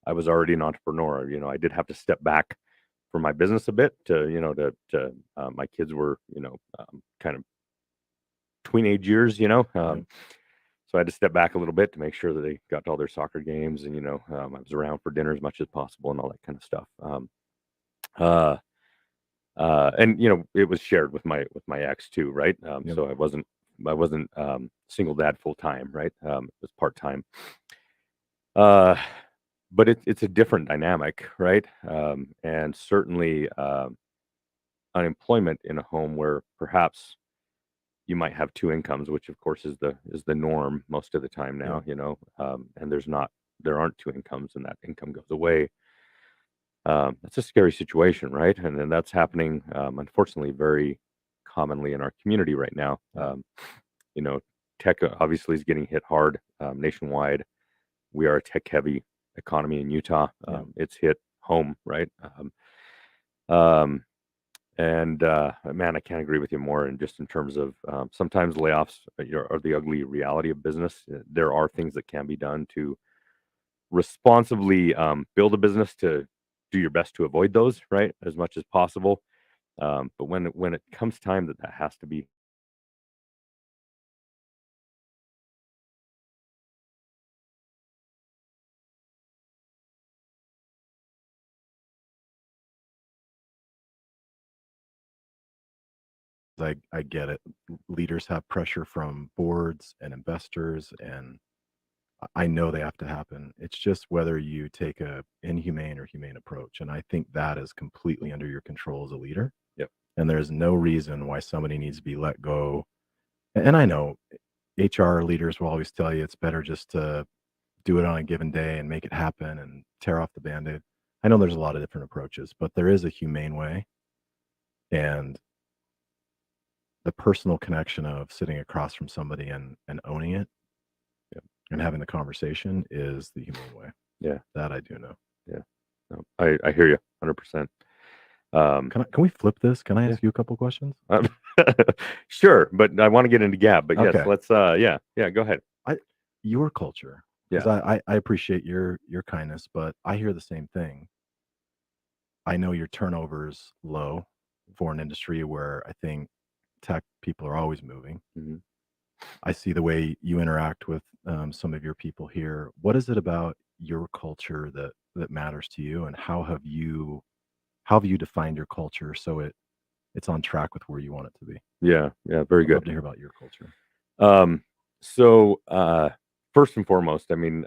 Speaker 1: I was already an entrepreneur. I did have to step back from my business a bit to my kids were, kind of teenage years, so I had to step back a little bit to make sure that they got to all their soccer games, and I was around for dinner as much as possible and all that kind of stuff. Uh, and it was shared with my ex too, right?
Speaker 2: Yep.
Speaker 1: So I wasn't single dad full time, right? It was part time. But it's a different dynamic, right? And certainly unemployment in a home where perhaps you might have 2 incomes, which of course is the norm most of the time now, and there aren't 2 incomes, and that income goes away. That's a scary situation, right? And then that's happening, unfortunately, very commonly in our community right now. Tech obviously is getting hit hard nationwide. We are a tech-heavy economy in Utah. It's hit home, right? And man, I can't agree with you more. And just in terms of sometimes layoffs are the ugly reality of business. There are things that can be done to responsibly build a business, to do your best to avoid those, right, as much as possible. But when it comes time that has to be,
Speaker 2: I get it. Leaders have pressure from boards and investors, and I know they have to happen. It's just whether you take a inhumane or humane approach, and I think that is completely under your control as a leader.
Speaker 1: yep,
Speaker 2: And there's no reason why somebody needs to be let go. And I know HR leaders will always tell you it's better just to do it on a given day and make it happen and tear off the band-aid. I know there's a lot of different approaches, but there is a humane way, and the personal connection of sitting across from somebody and owning it
Speaker 1: yep,
Speaker 2: and having the conversation is the humane way.
Speaker 1: yeah,
Speaker 2: That I do know.
Speaker 1: yeah. No, I hear you 100%.
Speaker 2: Can we flip this? Can I
Speaker 1: Yeah.
Speaker 2: ask you a couple questions?
Speaker 1: Sure, but I want to get into Gabb. But yes,
Speaker 2: Okay.
Speaker 1: let's. Yeah. Go ahead.
Speaker 2: Your culture, because
Speaker 1: Yeah.
Speaker 2: I appreciate your kindness, but I hear the same thing. I know your turnover's low for an industry where I think tech people are always moving.
Speaker 1: Hmm.
Speaker 2: I see the way you interact with some of your people here. What is it about your culture that matters to you, and how have you defined your culture so it's on track with where you want it to be?
Speaker 1: Yeah. Yeah. Very
Speaker 2: I'd love
Speaker 1: good.
Speaker 2: to hear about your culture.
Speaker 1: Um, so first and foremost, I mean,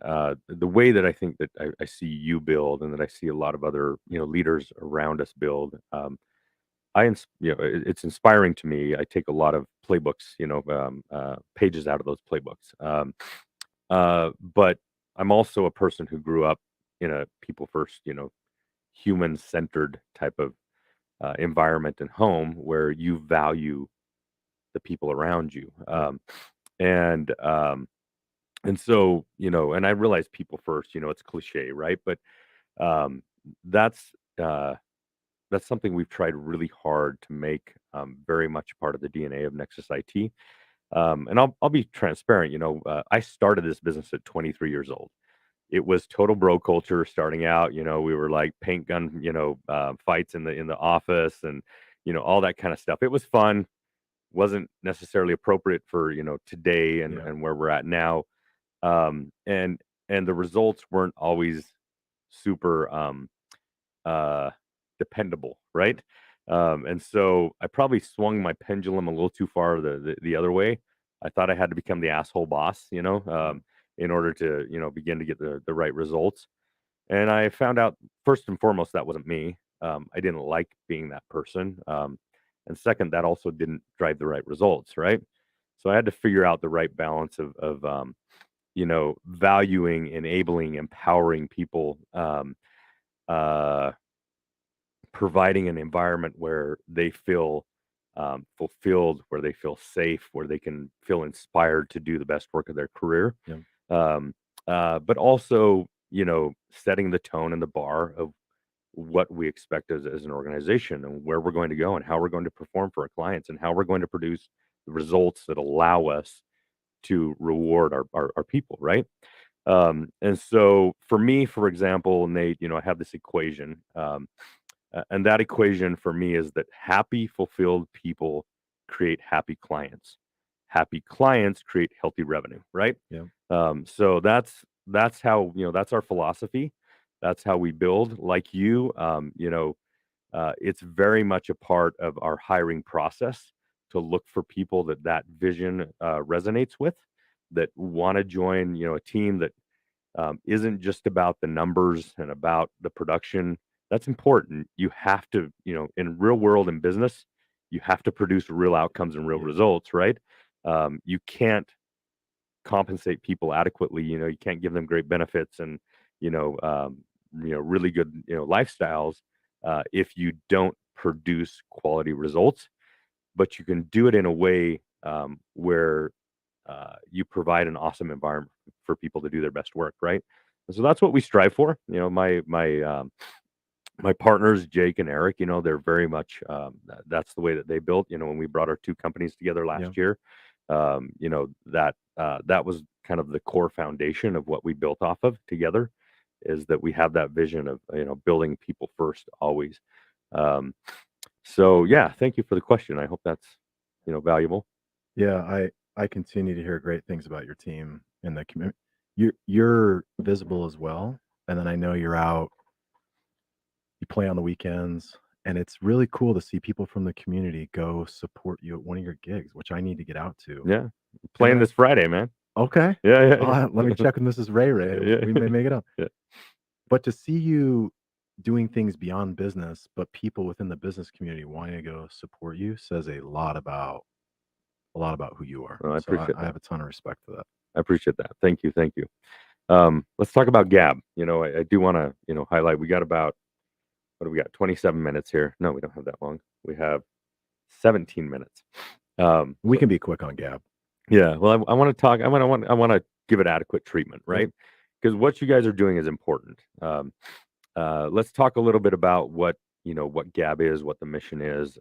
Speaker 1: the way that I think that I see you build, and that I see a lot of other leaders around us build. It's inspiring to me. I take a lot of playbooks, pages out of those playbooks. But I'm also a person who grew up in a people first, human centered type of environment and home where you value the people around you.
Speaker 2: Yeah.
Speaker 1: And and so, and I realize people first, it's cliche, right? But um, that's uh, that's something we've tried really hard to make very much part of the DNA of Nexus IT. And I'll be transparent. I started this business at 23 years old. It was total bro culture starting out. We were like paint gun, fights in the office, and all that kind of stuff. It was fun. Wasn't necessarily appropriate for today and
Speaker 2: Yeah.
Speaker 1: and where we're at now. And the results weren't always super uh dependable, right? And so I probably swung my pendulum a little too far the other way. I thought I had to become the asshole boss,
Speaker 2: Yeah.
Speaker 1: in order to begin to get the right results. And I found out, first and foremost, that wasn't me. I didn't like being that person. And second, that also didn't drive the right results, right? So I had to figure out the right balance of valuing, enabling, empowering people, uh, providing an environment where they feel fulfilled, where they feel safe, where they can feel inspired to do the best work of their career.
Speaker 2: Yeah.
Speaker 1: Um, but also, setting the tone and the bar of what we expect as an organization, and where we're going to go, and how we're going to perform for our clients, and how we're going to produce the results that allow us to reward our people, right? And so for me, for example, Nate, I have this equation. And that equation for me is that happy, fulfilled people create happy clients. Happy clients create healthy revenue, right?
Speaker 2: Yeah.
Speaker 1: So that's how that's our philosophy. That's how we build. Like it's very much a part of our hiring process to look for people that vision resonates with, that want to join a team that isn't just about the numbers and about the production. That's important. You have to, in real world and business, you have to produce real outcomes and real
Speaker 2: Yeah.
Speaker 1: results, right? You can't compensate people adequately. You can't give them great benefits and you know really good lifestyles if you don't produce quality results. But you can do it in a way where you provide an awesome environment for people to do their best work, right? And so that's what we strive for. my partners, Jake and Eric, they're very much that's the way that they built. When we brought our two companies together
Speaker 2: Yeah.
Speaker 1: last year, that was kind of the core foundation of what we built off of together, is that we have that vision of building people first always. So yeah, thank you for the question. I hope that's valuable.
Speaker 2: Yeah, I continue to hear great things about your team in the community. You're visible as well, and then I know you're out. You play on the weekends, and it's really cool to see people from the community go support you at one of your gigs, which I need to get out to.
Speaker 1: Yeah,
Speaker 2: And
Speaker 1: playing
Speaker 2: then
Speaker 1: this Friday, man.
Speaker 2: okay,
Speaker 1: Yeah.
Speaker 2: let me check with Mrs. Ray Ray.
Speaker 1: Yeah.
Speaker 2: We may make it up.
Speaker 1: Yeah.
Speaker 2: But to see you doing things beyond business, but people within the business community wanting to go support you says a lot about who you are.
Speaker 1: Well, I
Speaker 2: So
Speaker 1: appreciate
Speaker 2: I
Speaker 1: that.
Speaker 2: have a ton of respect for that.
Speaker 1: I appreciate that. Thank you. Thank you. Let's talk about Gabb. I do want to, highlight. We got about, what do we got? 27 minutes here. No, we don't have that long. We have 17 minutes.
Speaker 2: We can be quick on Gabb.
Speaker 1: Yeah. Well, I want to talk. I want to give it adequate treatment, right? Because what you guys are doing is important. Let's talk a little bit about what Gabb is, what the mission is,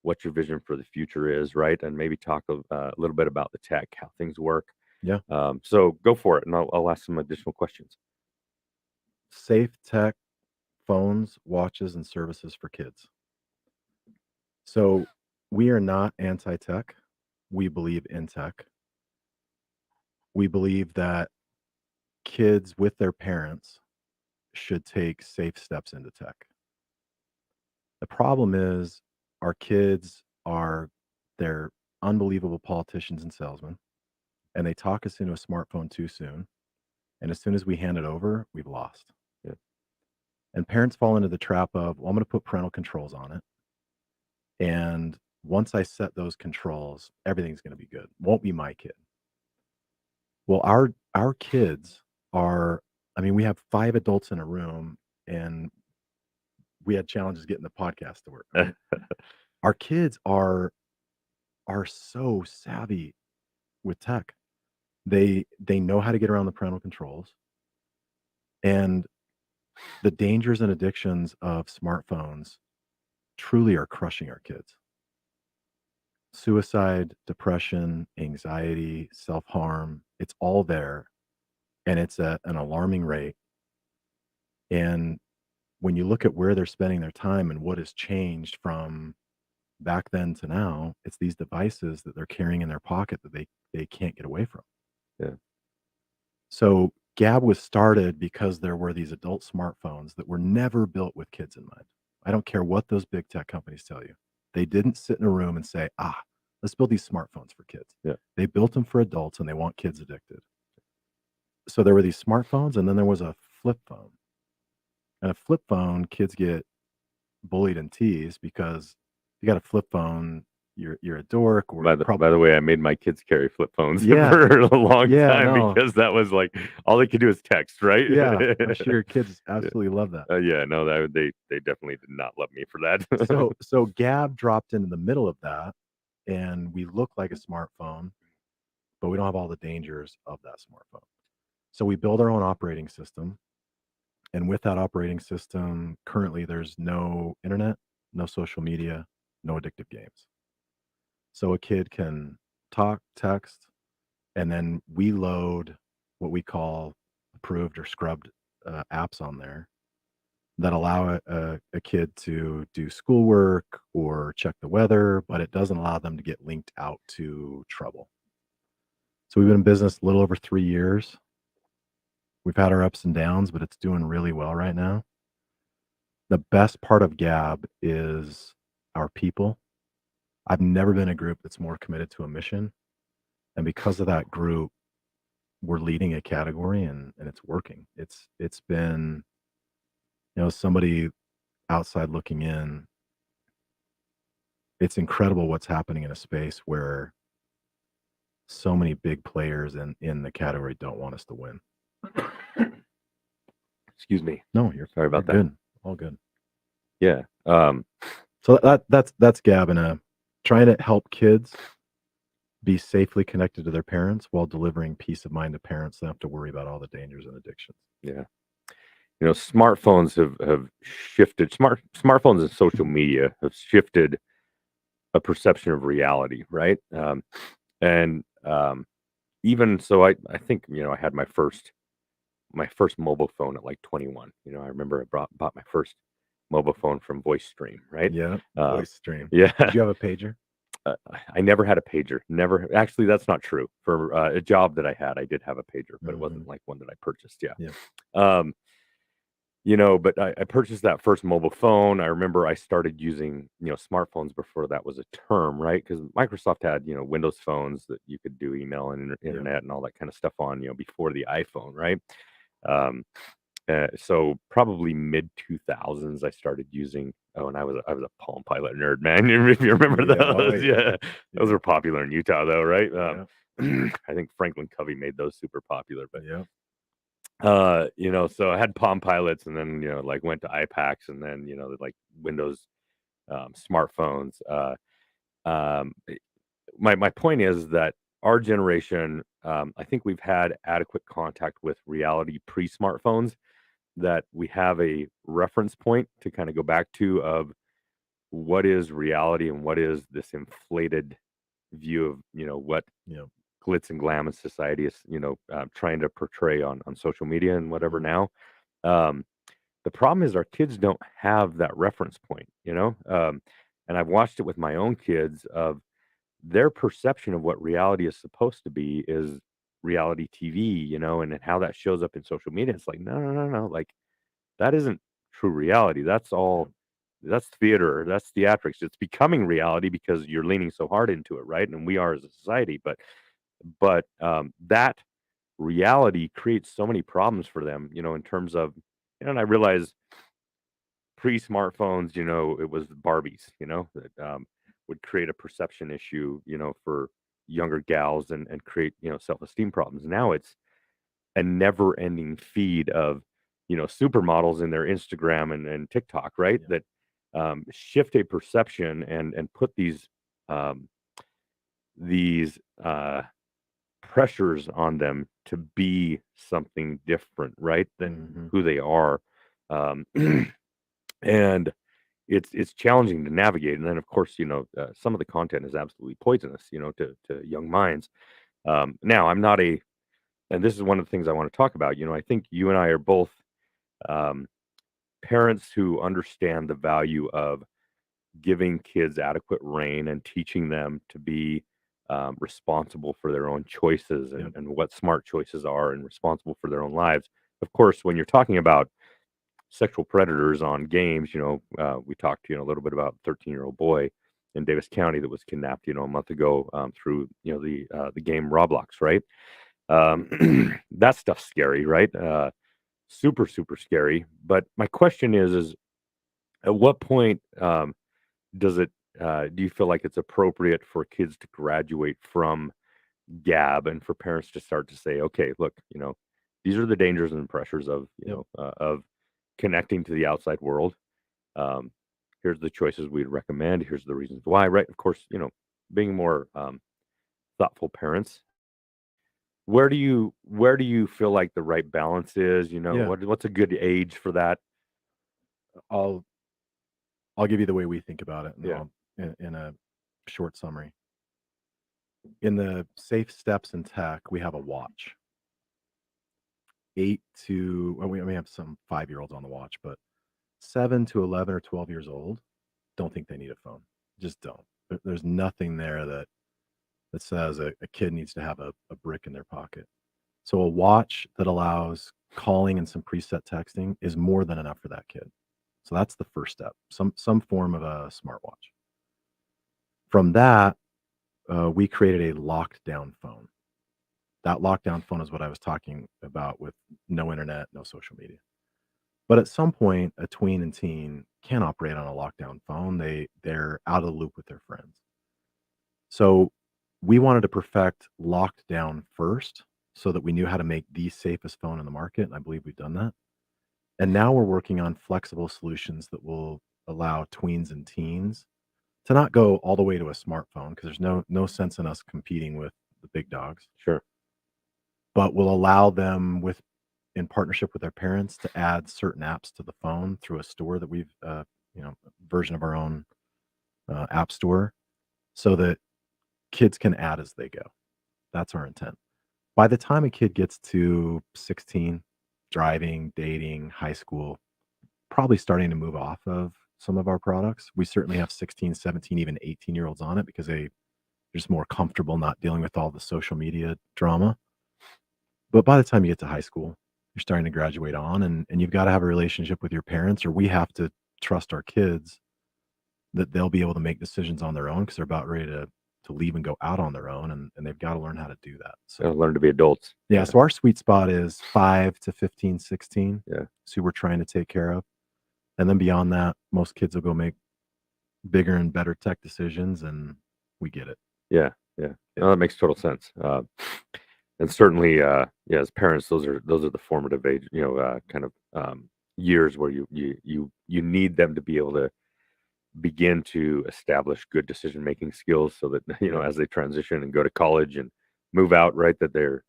Speaker 1: what your vision for the future is, right? And maybe talk a little bit about the tech, how things work.
Speaker 2: Yeah.
Speaker 1: So go for it, and I'll ask some additional questions.
Speaker 2: Safe tech, phones, watches, and services for kids. So we are not anti-tech. We believe in tech. We believe that kids with their parents should take safe steps into tech. The problem is our kids they're unbelievable politicians and salesmen, and they talk us into a smartphone too soon. And as soon as we hand it over, we've lost.
Speaker 1: Yeah.
Speaker 2: And parents fall into the trap of, well, I'm going to put parental controls on it. And once I set those controls, everything's going to be good. Won't be my kid. Well, our kids we have 5 adults in a room, and we had challenges getting the podcast to work. Right? Our kids are so savvy with tech. They know how to get around the parental controls, and the dangers and addictions of smartphones truly are crushing our kids. Suicide, depression, anxiety, self-harm, it's all there, and it's at an alarming rate. And when you look at where they're spending their time and what has changed from back then to now, it's these devices that they're carrying in their pocket that they can't get away from.
Speaker 1: Yeah.
Speaker 2: So Gabb was started because there were these adult smartphones that were never built with kids in mind. I don't care what those big tech companies tell you. They didn't sit in a room and say, let's build these smartphones for kids.
Speaker 1: Yeah.
Speaker 2: They built them for adults, and they want kids addicted. So there were these smartphones, and then there was a flip phone. And a flip phone, kids get bullied and teased because you got a flip phone, you're a dork. Or
Speaker 1: by the way, I made my kids carry flip phones
Speaker 2: Yeah.
Speaker 1: for a long time
Speaker 2: no.
Speaker 1: because that was like all they could do is text, right?
Speaker 2: Yeah, I'm sure your kids absolutely love that.
Speaker 1: Yeah, no, they definitely did not love me for that.
Speaker 2: So Gabb dropped into the middle of that, and we look like a smartphone, but we don't have all the dangers of that smartphone. So we build our own operating system, and with that operating system, currently there's no internet, no social media, no addictive games. So a kid can talk, text, and then we load what we call approved or scrubbed apps on there that allow a kid to do schoolwork or check the weather, but it doesn't allow them to get linked out to trouble. So we've been in business a little over 3 years. We've had our ups and downs, but it's doing really well right now. The best part of Gabb is our people. I've never been a group that's more committed to a mission. And because of that group, we're leading a category, and it's working. It's been, somebody outside looking in, it's incredible what's happening in a space where so many big players in the category don't want us to win.
Speaker 1: Excuse me.
Speaker 2: No, you're
Speaker 1: sorry about that.
Speaker 2: Good. All good.
Speaker 1: Yeah.
Speaker 2: So that's Gabb, and trying to help kids be safely connected to their parents while delivering peace of mind to parents. They don't have to worry about all the dangers and addictions.
Speaker 1: Yeah. smartphones have shifted. Smartphones and social media have shifted a perception of reality, right? And even so, I think I had my first mobile phone at like 21. I remember I bought my first mobile phone from VoiceStream, right?
Speaker 2: Yeah,
Speaker 1: Uh,
Speaker 2: voice stream.
Speaker 1: yeah,
Speaker 2: Did you have a pager?
Speaker 1: I never had a pager. Never. Actually, that's not true. For a job that I had, I did have a pager, but it wasn't like one that I purchased. Yeah.
Speaker 2: Yeah.
Speaker 1: Um, but I purchased that first mobile phone. I remember I started using, smartphones before that was a term, right? Because Microsoft had, Windows phones that you could do email and internet and all that kind of stuff on, before the iPhone, right? Um, so probably mid 2000s, I started using. Oh, and I was a Palm Pilot nerd, man. If you remember
Speaker 2: Yeah, oh,
Speaker 1: those, yeah, those
Speaker 2: yeah.
Speaker 1: were popular in Utah, though, right?
Speaker 2: Yeah.
Speaker 1: I think Franklin Covey made those super popular, but
Speaker 2: Yeah.
Speaker 1: so I had Palm Pilots, and then like went to iPacs, and then like Windows smartphones. My point is that our generation, I think we've had adequate contact with reality pre-smartphones, that we have a reference point to kind of go back to of what is reality and what is this inflated view of what
Speaker 2: Yeah.
Speaker 1: glitz and glam in society is trying to portray on social media and whatever now. um, the problem is our kids don't have that reference point, and I've watched it with my own kids of their perception of what reality is supposed to be is reality TV, and then how that shows up in social media. It's like, no, no, no, no. Like, that isn't true reality.
Speaker 2: Yeah.
Speaker 1: That's theater. That's theatrics. It's becoming reality because you're leaning so hard into it, right? And we are as a society. But that reality creates so many problems for them, in terms of, and I realize pre-smartphones, it was Barbies, that would create a perception issue, for younger gals, and create, self-esteem problems. Now it's a never-ending feed of, supermodels in their Instagram and TikTok, right?
Speaker 2: Yeah.
Speaker 1: That shift a perception and put um, these pressures on them to be something different, right, than who they are. Um, and it's challenging to navigate. And then, of course, some of the content is absolutely poisonous, to young minds. Now, I'm not a, and this is one of the things I want to talk about. I think you and I are both um, parents who understand the value of giving kids adequate rein and teaching them to be responsible for their own choices,
Speaker 2: Yep.
Speaker 1: and what smart choices are, and responsible for their own lives. Of course, when you're talking about sexual predators on games, we talked, a little bit about 13-year-old boy in Davis County that was kidnapped, a month ago, through, the game Roblox, right? That stuff's scary, right? Super, super scary. But my question is at what point does it do you feel like it's appropriate for kids to graduate from Gabb, and for parents to start to say, okay, look, these are the dangers and pressures of
Speaker 2: Yep.
Speaker 1: of connecting to the outside world. um, Here's the choices we'd recommend, here's the reasons why, right? Of course, being more thoughtful parents. Where do you feel like the right balance is?
Speaker 2: Yeah.
Speaker 1: What's a good age for that?
Speaker 2: I'll I'll give you the way we think about it, and
Speaker 1: Yeah.
Speaker 2: I'll in a short summary. In the safe steps in tech, we have a watch. 8 to well, we have some 5-year-olds on the watch, but 7 to 11 or 12 years old, don't think they need a phone. Just don't. There's nothing there that says a kid needs to have a brick in their pocket. So a watch that allows calling and some preset texting is more than enough for that kid. So that's the first step. Some form of a smartwatch. From that, we created a locked down phone. That lockdown phone is what I was talking about with no internet, no social media. But at some point, a tween and teen can operate on a lockdown phone. They're out of the loop with their friends. So we wanted to perfect locked down first so that we knew how to make the safest phone in the market. And I believe we've done that. And now we're working on flexible solutions that will allow tweens and teens to not go all the way to a smartphone, because there's no sense in us competing with the big dogs,
Speaker 1: Sure.
Speaker 2: but will allow them with in partnership with our parents to add certain apps to the phone through a store that we've, version of our own app store, so that kids can add as they go. That's our intent. By the time a kid gets to 16, driving, dating, high school, probably starting to move off of some of our products. We certainly have 16, 17, even 18-year-olds on it because they're just more comfortable not dealing with all the social media drama. But by the time you get to high school, you're starting to graduate on, and you've got to have a relationship with your parents, or we have to trust our kids that they'll be able to make decisions on their own because they're about ready to leave and go out on their own, and they've got to learn how to do that. So
Speaker 1: Gotta learn to be adults.
Speaker 2: yeah, so our sweet spot is 5 to 15, 16.
Speaker 1: Yeah.
Speaker 2: So we're trying to take care of. And then beyond that, most kids will go make bigger and better tech decisions, and we get it.
Speaker 1: Yeah. No, that makes total sense. And certainly, as parents, those are the formative age, kind of years where you need them to be able to begin to establish good decision making skills, so that as they transition and go to college and move out, right, that they're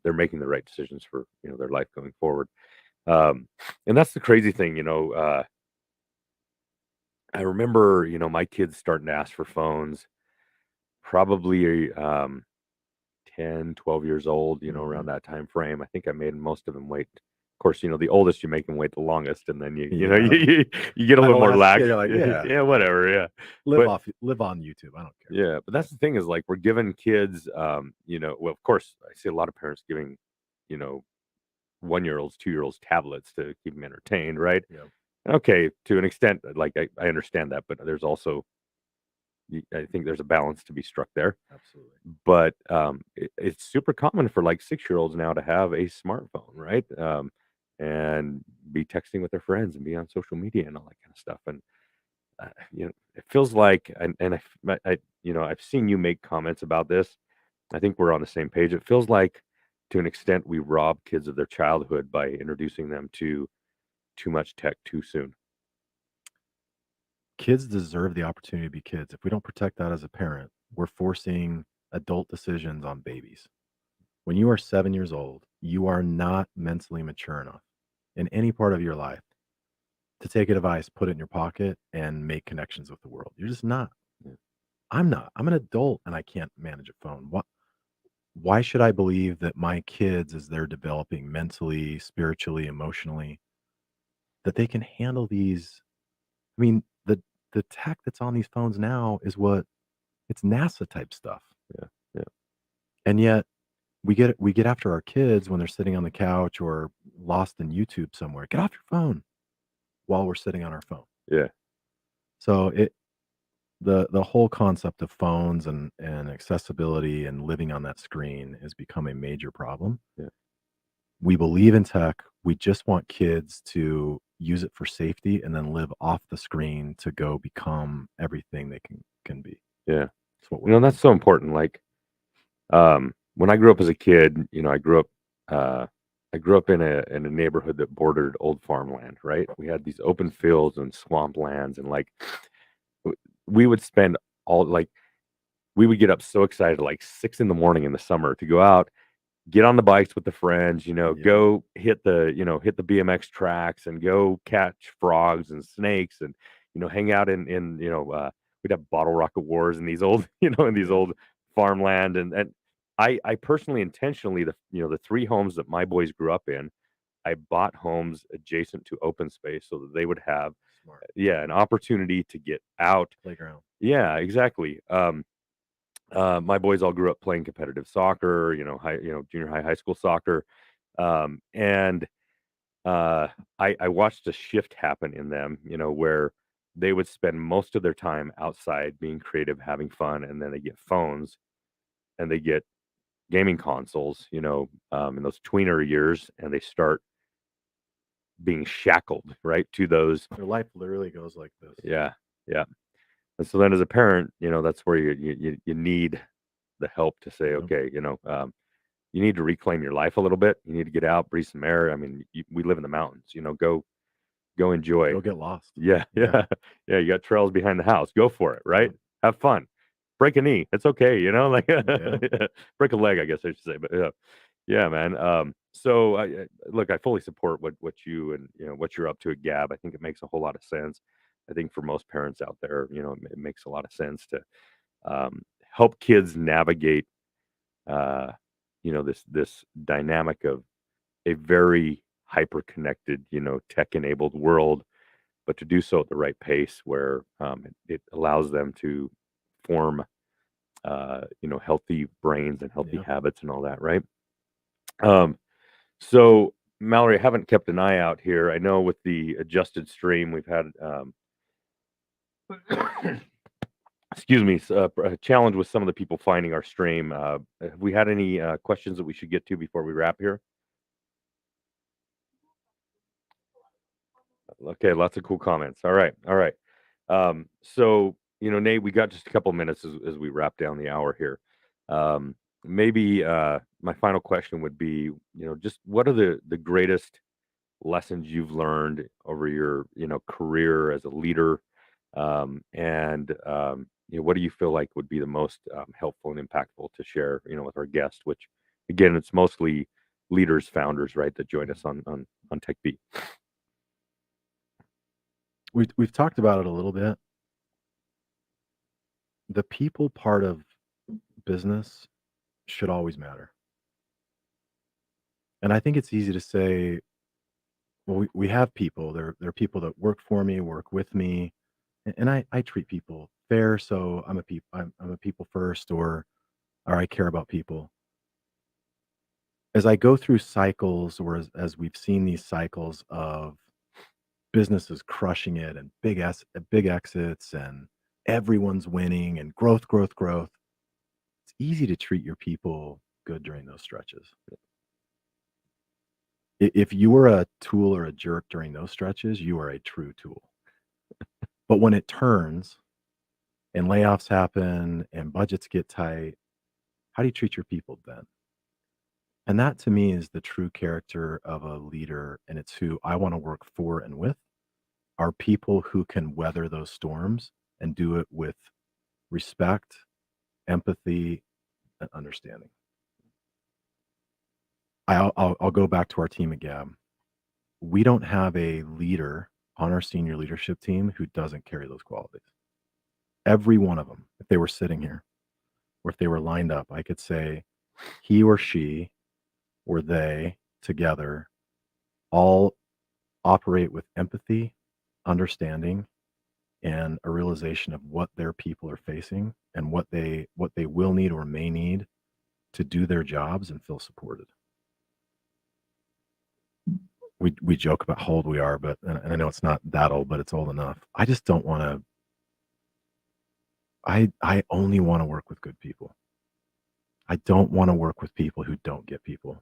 Speaker 1: making the right decisions for their life going forward. And that's the crazy thing, I remember my kids starting to ask for phones probably 10, 12 years old, around that time frame. I think I made most of them wait. Of course, the oldest you make them wait the longest, and then you get a
Speaker 2: By
Speaker 1: little
Speaker 2: the
Speaker 1: more
Speaker 2: last
Speaker 1: lax.
Speaker 2: kid, you're like,
Speaker 1: Yeah, whatever. Yeah.
Speaker 2: live
Speaker 1: But
Speaker 2: on YouTube. I don't care.
Speaker 1: yeah, but that's the thing, is like we're giving kids, well, of course, I see a lot of parents giving, 1-year-olds, 2-year-olds tablets to keep them entertained, right?
Speaker 2: Yeah.
Speaker 1: Okay, to an extent, like I understand that, but there's also, I think there's a balance to be struck there.
Speaker 2: Absolutely.
Speaker 1: But it's super common for like 6-year-olds now to have a smartphone, right? And be texting with their friends and be on social media and all that kind of stuff. And it feels like, and I've seen you make comments about this. I think we're on the same page. It feels like, to an extent, we rob kids of their childhood by introducing them to too much tech too soon.
Speaker 2: Kids deserve the opportunity to be kids. If we don't protect that as a parent, we're forcing adult decisions on babies. When you are 7 years old, you are not mentally mature enough in any part of your life to take a device, put it in your pocket, and make connections with the world. You're just not.
Speaker 1: Yeah.
Speaker 2: I'm not. I'm an adult and I can't manage a phone. Why should I believe that my kids, as they're developing mentally, spiritually, emotionally, that they can handle these? I mean, the tech that's on these phones now is it's NASA type stuff.
Speaker 1: Yeah.
Speaker 2: And yet we get after our kids when they're sitting on the couch or lost in YouTube somewhere. Get off your phone while we're sitting on our phone.
Speaker 1: Yeah.
Speaker 2: So the whole concept of phones and accessibility and living on that screen has become a major problem.
Speaker 1: Yeah.
Speaker 2: We believe in tech. We just want kids to use it for safety and then live off the screen to go become everything they can be.
Speaker 1: Yeah.
Speaker 2: That's what we're
Speaker 1: That's so important. Like, when I grew up as a kid, I grew up in a neighborhood that bordered old farmland, right? We had these open fields and swamp lands, and like we would spend we would get up so excited, like 6 in the morning in the summer, to go out, get on the bikes with the friends, go hit the BMX tracks and go catch frogs and snakes, and hang out in we'd have bottle rocket wars in these old old farmland, and I personally intentionally, the 3 homes that my boys grew up in, I bought homes adjacent to open space so that they would have
Speaker 2: smart
Speaker 1: an opportunity to get out.
Speaker 2: playground.
Speaker 1: Yeah, exactly. My boys all grew up playing competitive soccer, junior high school soccer. And I watched a shift happen in them, where they would spend most of their time outside being creative, having fun, and then they get phones and they get gaming consoles, in those tweener years, and they start being shackled, right, to those.
Speaker 2: Their life literally goes like this.
Speaker 1: Yeah. And so then, as a parent, that's where you need the help to say,
Speaker 2: Yep.
Speaker 1: okay, you need to reclaim your life a little bit. You need to get out, breathe some air. I mean, we live in the mountains, go enjoy.
Speaker 2: Go get lost.
Speaker 1: Yeah. You got trails behind the house. Go for it, right? Have fun. Break a knee. It's okay, like break a leg, I guess I should say. But Yeah, man. So look, I fully support what you and what you're up to at Gab. I think it makes a whole lot of sense. I think for most parents out there, it makes a lot of sense to help kids navigate, uh, this dynamic of a very hyper connected, tech enabled world, but to do so at the right pace where it allows them to form, healthy brains and healthy
Speaker 2: Yeah.
Speaker 1: habits and all that, right? Um, So, Mallory, I haven't kept an eye out here. I know with the adjusted stream, we've had, excuse me, a challenge with some of the people finding our stream. Have we had any questions that we should get to before we wrap here? Okay, lots of cool comments. All right, all right. So, Nate, we got just a couple minutes as we wrap down the hour here. Maybe my final question would be, just what are the greatest lessons you've learned over your career as a leader, and what do you feel like would be the most helpful and impactful to share with our guest, which again it's mostly leaders, founders, right, that join us on TechBeat.
Speaker 2: We've talked about it a little bit. The people part of business should always matter. And I think it's easy to say, well, we have people. They're people that work for me, work with me, and I treat people fair. So I'm a people first, or I care about people. As I go through cycles, or as we've seen these cycles of businesses crushing it and big exits and everyone's winning and growth, growth, growth. It's easy to treat your people good during those stretches. If you were a tool or a jerk during those stretches, you are a true tool. But when it turns and layoffs happen and budgets get tight, how do you treat your people then? And that to me is the true character of a leader. And it's who I want to work for and with, are people who can weather those storms and do it with respect, empathy, and understanding. I'll go back to our team at Gabb. We don't have a leader on our senior leadership team who doesn't carry those qualities. Every one of them, if they were sitting here or if they were lined up, I could say he or she or they together all operate with empathy, understanding, and a realization of what their people are facing and what they will need or may need to do their jobs and feel supported. We joke about how old we are, but and I know it's not that old, but it's old enough. I just don't want to. I only want to work with good people. I don't want to work with people who don't get people.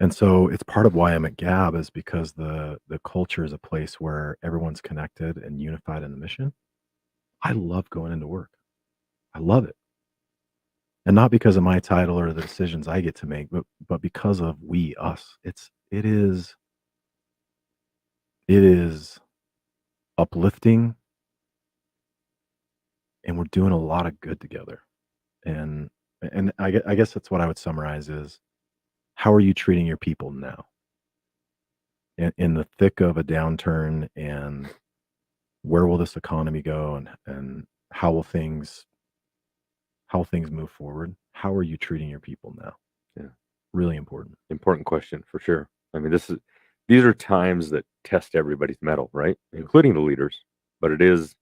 Speaker 2: And so it's part of why I'm at Gabb, is because the culture is a place where everyone's connected and unified in the mission. I love going into work. I love it. And not because of my title or the decisions I get to make, but because of us. It is uplifting, and we're doing a lot of good together. And I guess that's what I would summarize is, how are you treating your people now? In the thick of a downturn, and where will this economy go, and how will things move forward? How are you treating your people now?
Speaker 1: Yeah,
Speaker 2: Really important.
Speaker 1: important question for sure. I mean, these are times that test everybody's mettle, right, including the leaders. But it is,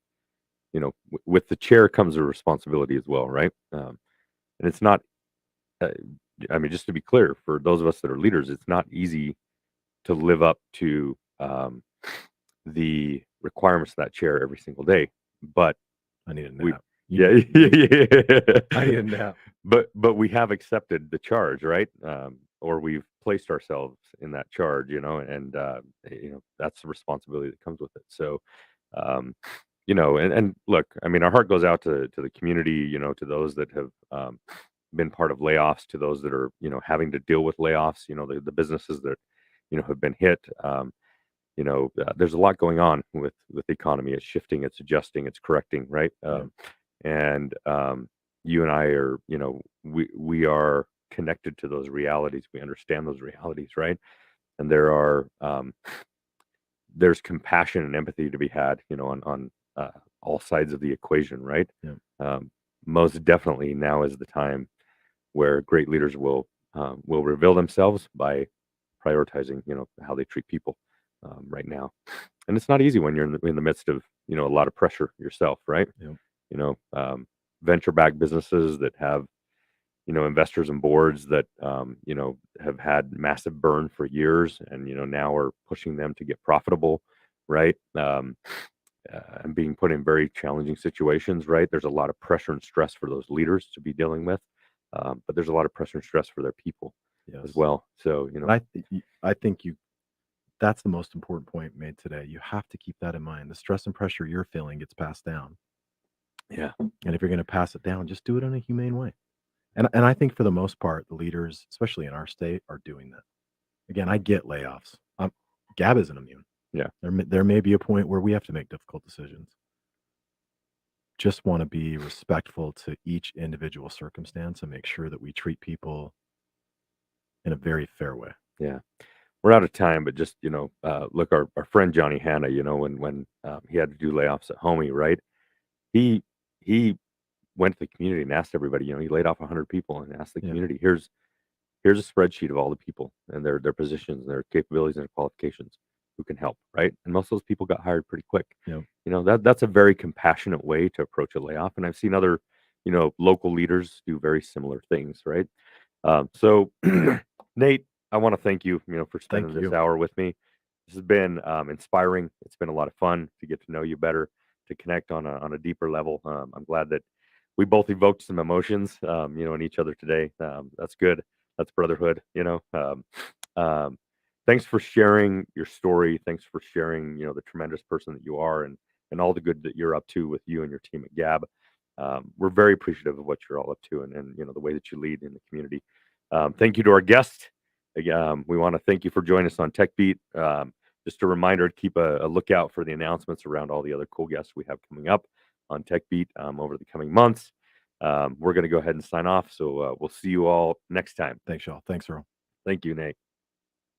Speaker 1: with the chair comes a responsibility as well, right? And it's not. Uh, I mean, just to be clear, for those of us that are leaders, it's not easy to live up to the requirements of that chair every single day. But
Speaker 2: I need a
Speaker 1: we,
Speaker 2: nap.
Speaker 1: yeah, yeah,
Speaker 2: I need a nap.
Speaker 1: but we have accepted the charge, right? Or we've placed ourselves in that charge, and that's the responsibility that comes with it. So, um, and look, I mean, our heart goes out to the community, to those that have been part of layoffs, to those that are having to deal with layoffs, the businesses that have been hit. There's a lot going on with the economy. It's shifting, it's adjusting, it's correcting, right? And you and I are, we are connected to those realities. We understand those realities, right? And there's compassion and empathy to be had, on all sides of the equation, right?
Speaker 2: Yeah.
Speaker 1: Most definitely now is the time where great leaders will reveal themselves by prioritizing, how they treat people right now. And it's not easy when you're in the midst of, a lot of pressure yourself, right?
Speaker 2: Yeah.
Speaker 1: You know, venture-backed businesses that have, investors and boards that, have had massive burn for years and, now are pushing them to get profitable, right? And being put in very challenging situations, right? There's a lot of pressure and stress for those leaders to be dealing with, but there's a lot of pressure and stress for their people as
Speaker 2: Yes.
Speaker 1: well. So,
Speaker 2: And I think that's the most important point made today. You have to keep that in mind. The stress and pressure you're feeling gets passed down.
Speaker 1: yeah,
Speaker 2: And if you're going to pass it down, just do it in a humane way. And I think for the most part, the leaders, especially in our state, are doing that. Again, I get layoffs. Gabb isn't immune.
Speaker 1: yeah,
Speaker 2: There may be a point where we have to make difficult decisions. Just want to be respectful to each individual circumstance and make sure that we treat people in a very fair way.
Speaker 1: yeah. We're out of time, but just look, our friend Johnny Hanna, when he had to do layoffs at Homey, right? He he went to the community and asked everybody. He laid off 100 people and asked the
Speaker 2: Yeah.
Speaker 1: community, here's a spreadsheet of all the people and their positions, their capabilities and their qualifications who can help, right? And most of those people got hired pretty quick.
Speaker 2: Yeah.
Speaker 1: That's a very compassionate way to approach a layoff, and I've seen other, local leaders do very similar things, right? So, Nate, I want to thank you, for spending
Speaker 2: Thank
Speaker 1: this
Speaker 2: you.
Speaker 1: hour with me. This has been inspiring. It's been a lot of fun to get to know you better, to connect on a deeper level. I'm glad that we both evoked some emotions, in each other today. That's good. That's brotherhood. Um, thanks for sharing your story. Thanks for sharing, the tremendous person that you are and all the good that you're up to with you and your team at Gabb. We're very appreciative of what you're all up to and the way that you lead in the community. Thank you to our guest. We want to thank you for joining us on Tech Beat. Just a reminder to keep a lookout for the announcements around all the other cool guests we have coming up on Tech Beat over the coming months. We're going to go ahead and sign off. So we'll see you all next time.
Speaker 2: Thanks, y'all. Thanks, Earl.
Speaker 1: Thank you, Nate.